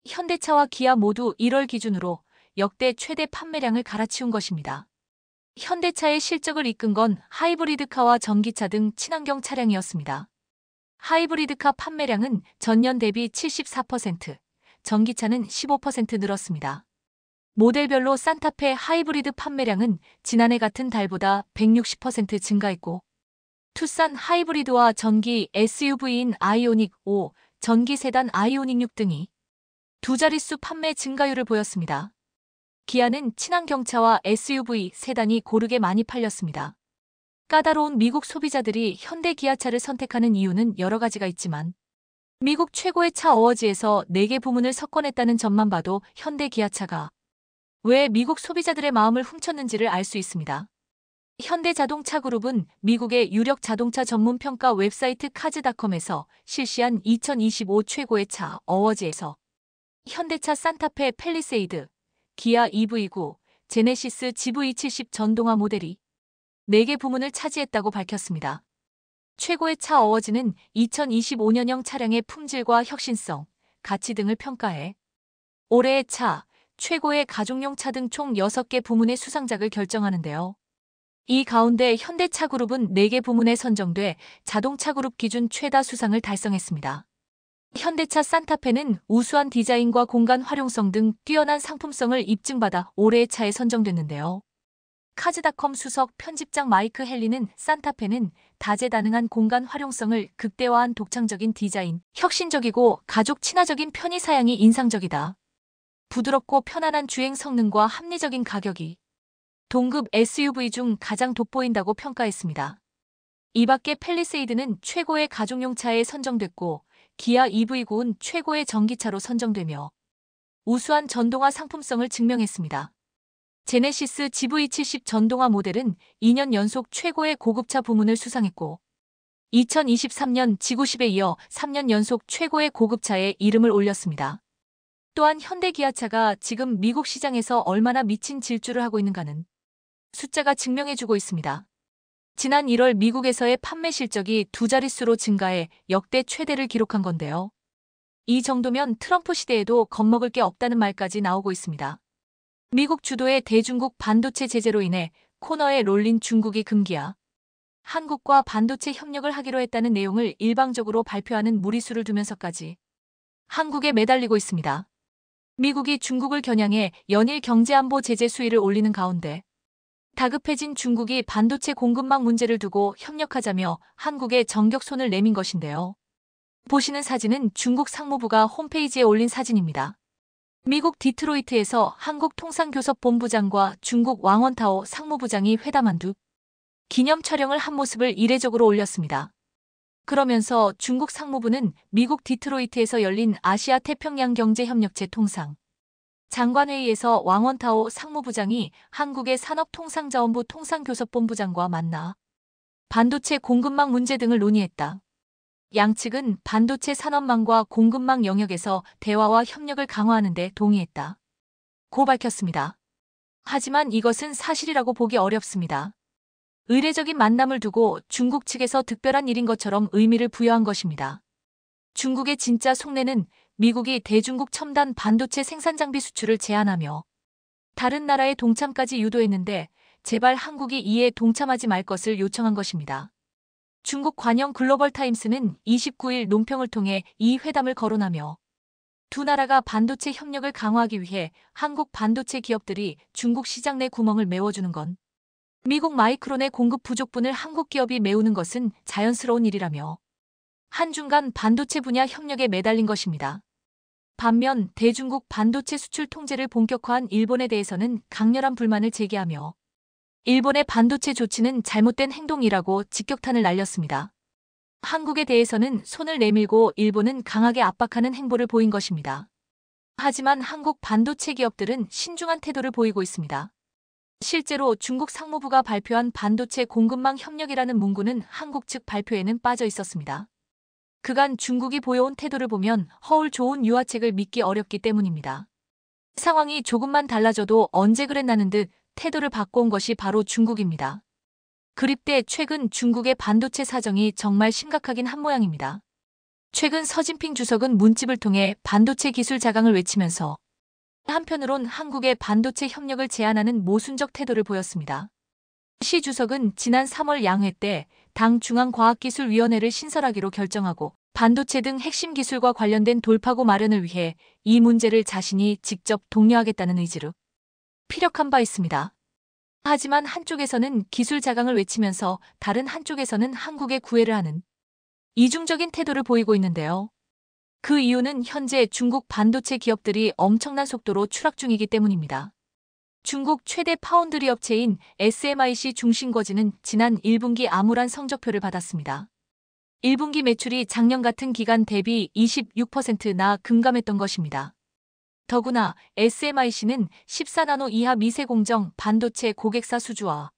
현대차와 기아 모두 1월 기준으로 역대 최대 판매량을 갈아치운 것입니다. 현대차의 실적을 이끈 건 하이브리드카와 전기차 등 친환경 차량이었습니다. 하이브리드카 판매량은 전년 대비 74%, 전기차는 15% 늘었습니다. 모델별로 산타페 하이브리드 판매량은 지난해 같은 달보다 160% 증가했고, 투싼 하이브리드와 전기 SUV인 아이오닉 5, 전기 세단 아이오닉 6 등이 두 자릿수 판매 증가율을 보였습니다. 기아는 친환경차와 SUV 세단이 고르게 많이 팔렸습니다. 까다로운 미국 소비자들이 현대 기아차를 선택하는 이유는 여러 가지가 있지만 미국 최고의 차 어워즈에서 4개 부문을 석권했다는 점만 봐도 현대 기아차가 왜 미국 소비자들의 마음을 훔쳤는지를 알 수 있습니다. 현대자동차 그룹은 미국의 유력 자동차 전문 평가 웹사이트 카즈닷컴에서 실시한 2025 최고의 차 어워즈에서 현대차 산타페 팰리세이드, 기아 EV9, 제네시스 GV70 전동화 모델이 4개 부문을 차지했다고 밝혔습니다. 최고의 차 어워즈는 2025년형 차량의 품질과 혁신성, 가치 등을 평가해 올해의 차, 최고의 가족용 차 등 총 6개 부문의 수상작을 결정하는데요. 이 가운데 현대차 그룹은 4개 부문에 선정돼 자동차 그룹 기준 최다 수상을 달성했습니다. 현대차 산타페는 우수한 디자인과 공간 활용성 등 뛰어난 상품성을 입증받아 올해의 차에 선정됐는데요. 카즈닷컴 수석 편집장 마이크 헨리는 산타페는 다재다능한 공간 활용성을 극대화한 독창적인 디자인, 혁신적이고 가족 친화적인 편의 사양이 인상적이다. 부드럽고 편안한 주행 성능과 합리적인 가격이 동급 SUV 중 가장 돋보인다고 평가했습니다. 이 밖에 팰리세이드는 최고의 가족용 차에 선정됐고 기아 EV9는 최고의 전기차로 선정되며 우수한 전동화 상품성을 증명했습니다. 제네시스 GV70 전동화 모델은 2년 연속 최고의 고급차 부문을 수상했고 2023년 G90에 이어 3년 연속 최고의 고급차에 이름을 올렸습니다. 또한 현대기아차가 지금 미국 시장에서 얼마나 미친 질주를 하고 있는가는 숫자가 증명해주고 있습니다. 지난 1월 미국에서의 판매 실적이 두 자릿수로 증가해 역대 최대를 기록한 건데요. 이 정도면 트럼프 시대에도 겁먹을 게 없다는 말까지 나오고 있습니다. 미국 주도의 대중국 반도체 제재로 인해 코너에 롤린 중국이 금기아, 한국과 반도체 협력을 하기로 했다는 내용을 일방적으로 발표하는 무리수를 두면서까지 한국에 매달리고 있습니다. 미국이 중국을 겨냥해 연일 경제안보 제재 수위를 올리는 가운데 다급해진 중국이 반도체 공급망 문제를 두고 협력하자며 한국에 전격손을 내민 것인데요. 보시는 사진은 중국 상무부가 홈페이지에 올린 사진입니다. 미국 디트로이트에서 한국통상교섭본부장과 중국 왕원타오 상무부장이 회담한 뒤 기념 촬영을 한 모습을 이례적으로 올렸습니다. 그러면서 중국 상무부는 미국 디트로이트에서 열린 아시아 태평양 경제협력체 통상 장관회의에서 왕원타오 상무부장이 한국의 산업통상자원부 통상교섭본부장과 만나 반도체 공급망 문제 등을 논의했다. 양측은 반도체 산업망과 공급망 영역에서 대화와 협력을 강화하는 데 동의했다. 고 밝혔습니다. 하지만 이것은 사실이라고 보기 어렵습니다. 의례적인 만남을 두고 중국 측에서 특별한 일인 것처럼 의미를 부여한 것입니다. 중국의 진짜 속내는 미국이 대중국 첨단 반도체 생산 장비 수출을 제한하며 다른 나라의 동참까지 유도했는데 제발 한국이 이에 동참하지 말 것을 요청한 것입니다. 중국 관영 글로벌타임스는 29일 논평을 통해 이 회담을 거론하며 두 나라가 반도체 협력을 강화하기 위해 한국 반도체 기업들이 중국 시장 내 구멍을 메워주는 건 미국 마이크론의 공급 부족분을 한국 기업이 메우는 것은 자연스러운 일이라며 한중 간 반도체 분야 협력에 매달린 것입니다. 반면 대중국 반도체 수출 통제를 본격화한 일본에 대해서는 강렬한 불만을 제기하며 일본의 반도체 조치는 잘못된 행동이라고 직격탄을 날렸습니다. 한국에 대해서는 손을 내밀고 일본은 강하게 압박하는 행보를 보인 것입니다. 하지만 한국 반도체 기업들은 신중한 태도를 보이고 있습니다. 실제로 중국 상무부가 발표한 반도체 공급망 협력이라는 문구는 한국 측 발표에는 빠져 있었습니다. 그간 중국이 보여온 태도를 보면 허울 좋은 유화책을 믿기 어렵기 때문입니다. 상황이 조금만 달라져도 언제 그랬나는 듯 태도를 바꿔온 것이 바로 중국입니다. 그립대 최근 중국의 반도체 사정이 정말 심각하긴 한 모양입니다. 최근 서진핑 주석은 문집을 통해 반도체 기술 자강을 외치면서 한편으론 한국의 반도체 협력을 제안하는 모순적 태도를 보였습니다. 시 주석은 지난 3월 양회 때 당 중앙과학기술위원회를 신설하기로 결정하고 반도체 등 핵심 기술과 관련된 돌파구 마련을 위해 이 문제를 자신이 직접 독려하겠다는 의지로 피력한 바 있습니다. 하지만 한쪽에서는 기술 자강을 외치면서 다른 한쪽에서는 한국에 구애를 하는 이중적인 태도를 보이고 있는데요. 그 이유는 현재 중국 반도체 기업들이 엄청난 속도로 추락 중이기 때문입니다. 중국 최대 파운드리 업체인 SMIC 중심거지는 지난 1분기 암울한 성적표를 받았습니다. 1분기 매출이 작년 같은 기간 대비 26%나 급감했던 것입니다. 더구나 SMIC는 14나노 이하 미세공정 반도체 고객사 수주와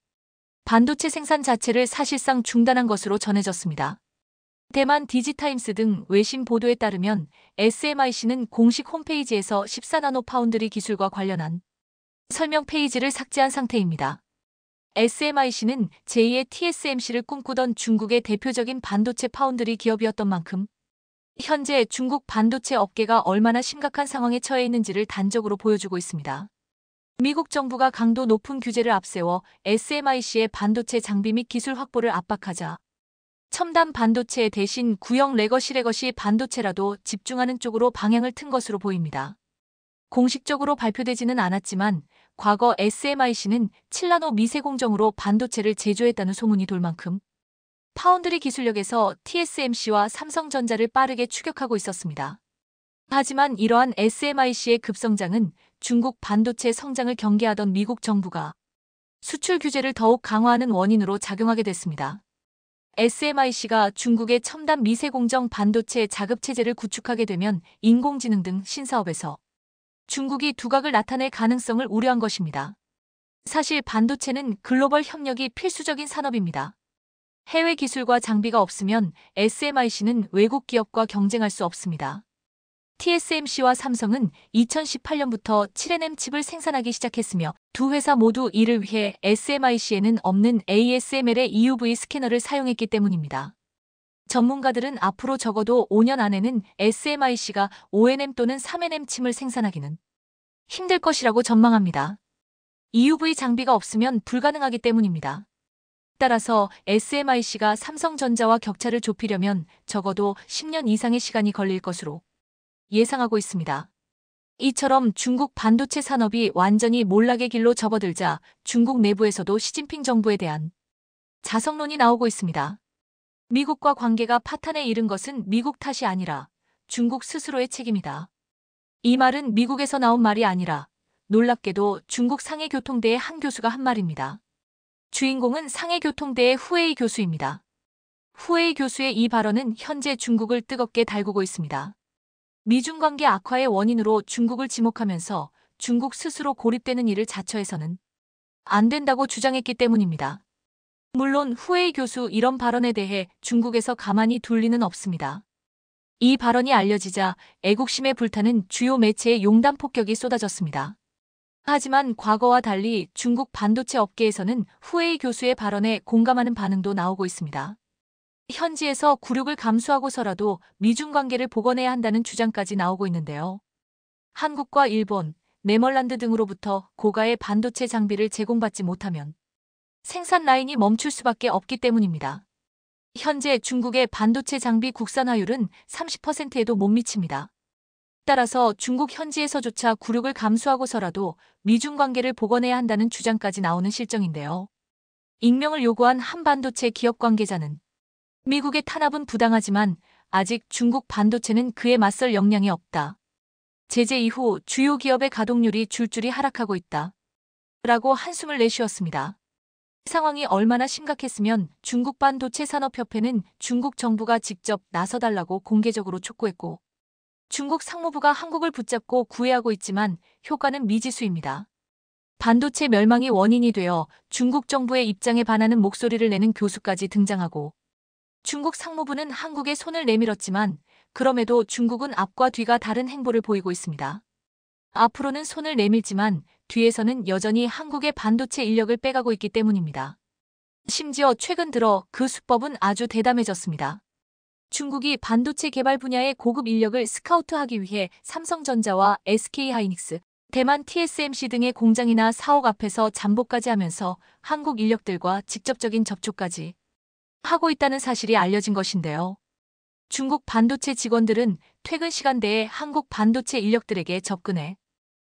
반도체 생산 자체를 사실상 중단한 것으로 전해졌습니다. 대만 디지타임스 등 외신 보도에 따르면 SMIC는 공식 홈페이지에서 14나노 파운드리 기술과 관련한 설명 페이지를 삭제한 상태입니다. SMIC는 제2의 TSMC를 꿈꾸던 중국의 대표적인 반도체 파운드리 기업이었던 만큼 현재 중국 반도체 업계가 얼마나 심각한 상황에 처해 있는지를 단적으로 보여주고 있습니다. 미국 정부가 강도 높은 규제를 앞세워 SMIC의 반도체 장비 및 기술 확보를 압박하자 첨단 반도체 대신 구형 레거시 반도체라도 집중하는 쪽으로 방향을 튼 것으로 보입니다. 공식적으로 발표되지는 않았지만 과거 SMIC는 7나노 미세공정으로 반도체를 제조했다는 소문이 돌 만큼 파운드리 기술력에서 TSMC와 삼성전자를 빠르게 추격하고 있었습니다. 하지만 이러한 SMIC의 급성장은 중국 반도체 성장을 경계하던 미국 정부가 수출 규제를 더욱 강화하는 원인으로 작용하게 됐습니다. SMIC가 중국의 첨단 미세공정 반도체 자급체제를 구축하게 되면 인공지능 등 신사업에서 중국이 두각을 나타낼 가능성을 우려한 것입니다. 사실 반도체는 글로벌 협력이 필수적인 산업입니다. 해외 기술과 장비가 없으면 SMIC는 외국 기업과 경쟁할 수 없습니다. TSMC와 삼성은 2018년부터 7nm 칩을 생산하기 시작했으며 두 회사 모두 이를 위해 SMIC에는 없는 ASML의 EUV 스캐너를 사용했기 때문입니다. 전문가들은 앞으로 적어도 5년 안에는 SMIC가 5nm 또는 3nm 칩을 생산하기는 힘들 것이라고 전망합니다. EUV 장비가 없으면 불가능하기 때문입니다. 따라서 SMIC가 삼성전자와 격차를 좁히려면 적어도 10년 이상의 시간이 걸릴 것으로 예상하고 있습니다. 이처럼 중국 반도체 산업이 완전히 몰락의 길로 접어들자 중국 내부에서도 시진핑 정부에 대한 자성론이 나오고 있습니다. 미국과 관계가 파탄에 이른 것은 미국 탓이 아니라 중국 스스로의 책임이다. 이 말은 미국에서 나온 말이 아니라 놀랍게도 중국 상해교통대의 한 교수가 한 말입니다. 주인공은 상해교통대의 후웨이 교수입니다. 후웨이 교수의 이 발언은 현재 중국을 뜨겁게 달구고 있습니다. 미중 관계 악화의 원인으로 중국을 지목하면서 중국 스스로 고립되는 일을 자처해서는 안 된다고 주장했기 때문입니다. 물론 후웨이 교수 이런 발언에 대해 중국에서 가만히 둘 리는 없습니다. 이 발언이 알려지자 애국심에 불타는 주요 매체의 용단 폭격이 쏟아졌습니다. 하지만 과거와 달리 중국 반도체 업계에서는 후웨이 교수의 발언에 공감하는 반응도 나오고 있습니다. 현지에서 굴욕을 감수하고서라도 미중 관계를 복원해야 한다는 주장까지 나오고 있는데요. 한국과 일본, 네덜란드 등으로부터 고가의 반도체 장비를 제공받지 못하면 생산 라인이 멈출 수밖에 없기 때문입니다. 현재 중국의 반도체 장비 국산화율은 30%에도 못 미칩니다. 따라서 중국 현지에서조차 굴욕을 감수하고서라도 미중 관계를 복원해야 한다는 주장까지 나오는 실정인데요. 익명을 요구한 한 반도체 기업 관계자는 미국의 탄압은 부당하지만 아직 중국 반도체는 그에 맞설 역량이 없다. 제재 이후 주요 기업의 가동률이 줄줄이 하락하고 있다. 라고 한숨을 내쉬었습니다. 상황이 얼마나 심각했으면 중국 반도체 산업협회는 중국 정부가 직접 나서달라고 공개적으로 촉구했고 중국 상무부가 한국을 붙잡고 구애하고 있지만 효과는 미지수입니다. 반도체 멸망이 원인이 되어 중국 정부의 입장에 반하는 목소리를 내는 교수까지 등장하고 중국 상무부는 한국에 손을 내밀었지만 그럼에도 중국은 앞과 뒤가 다른 행보를 보이고 있습니다. 앞으로는 손을 내밀지만 뒤에서는 여전히 한국의 반도체 인력을 빼가고 있기 때문입니다. 심지어 최근 들어 그 수법은 아주 대담해졌습니다. 중국이 반도체 개발 분야의 고급 인력을 스카우트하기 위해 삼성전자와 SK하이닉스, 대만 TSMC 등의 공장이나 사옥 앞에서 잠복까지 하면서 한국 인력들과 직접적인 접촉까지 하고 있다는 사실이 알려진 것인데요. 중국 반도체 직원들은 퇴근 시간대에 한국 반도체 인력들에게 접근해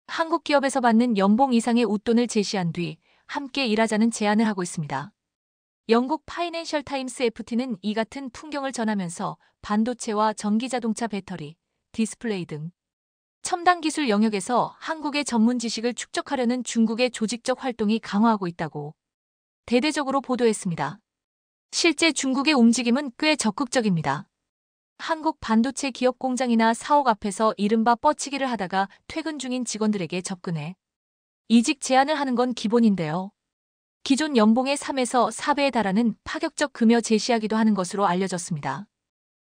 한국 기업에서 받는 연봉 이상의 웃돈을 제시한 뒤 함께 일하자는 제안을 하고 있습니다. 영국 파이낸셜 타임스 FT는 이 같은 풍경을 전하면서 반도체와 전기자동차 배터리, 디스플레이 등 첨단 기술 영역에서 한국의 전문 지식을 축적하려는 중국의 조직적 활동이 강화하고 있다고 대대적으로 보도했습니다. 실제 중국의 움직임은 꽤 적극적입니다. 한국 반도체 기업 공장이나 사옥 앞에서 이른바 뻗치기를 하다가 퇴근 중인 직원들에게 접근해 이직 제안을 하는 건 기본인데요. 기존 연봉의 3에서 4배에 달하는 파격적 급여 제시하기도 하는 것으로 알려졌습니다.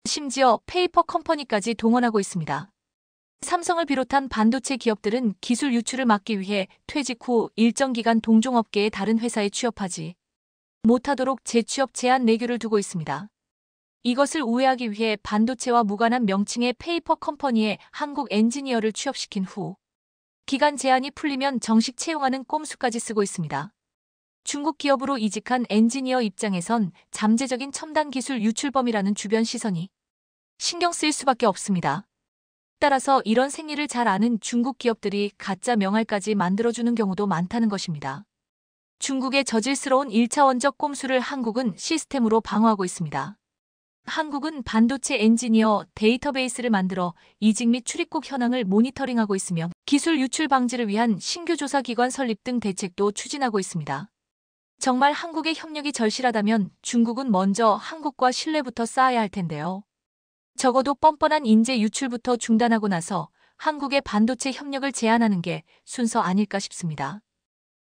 심지어 페이퍼 컴퍼니까지 동원하고 있습니다. 삼성을 비롯한 반도체 기업들은 기술 유출을 막기 위해 퇴직 후 일정 기간 동종업계의 다른 회사에 취업하지 못하도록 재취업 제한 내규를 두고 있습니다. 이것을 우회하기 위해 반도체와 무관한 명칭의 페이퍼 컴퍼니에 한국 엔지니어를 취업시킨 후 기간 제한이 풀리면 정식 채용하는 꼼수까지 쓰고 있습니다. 중국 기업으로 이직한 엔지니어 입장에선 잠재적인 첨단 기술 유출범이라는 주변 시선이 신경 쓰일 수밖에 없습니다. 따라서 이런 생리를 잘 아는 중국 기업들이 가짜 명할까지 만들어주는 경우도 많다는 것입니다. 중국의 저질스러운 1차원적 꼼수를 한국은 시스템으로 방어하고 있습니다. 한국은 반도체 엔지니어 데이터베이스를 만들어 이직 및 출입국 현황을 모니터링하고 있으며 기술 유출 방지를 위한 신규 조사기관 설립 등 대책도 추진하고 있습니다. 정말 한국의 협력이 절실하다면 중국은 먼저 한국과 신뢰부터 쌓아야 할 텐데요. 적어도 뻔뻔한 인재 유출부터 중단하고 나서 한국의 반도체 협력을 제한하는 게 순서 아닐까 싶습니다.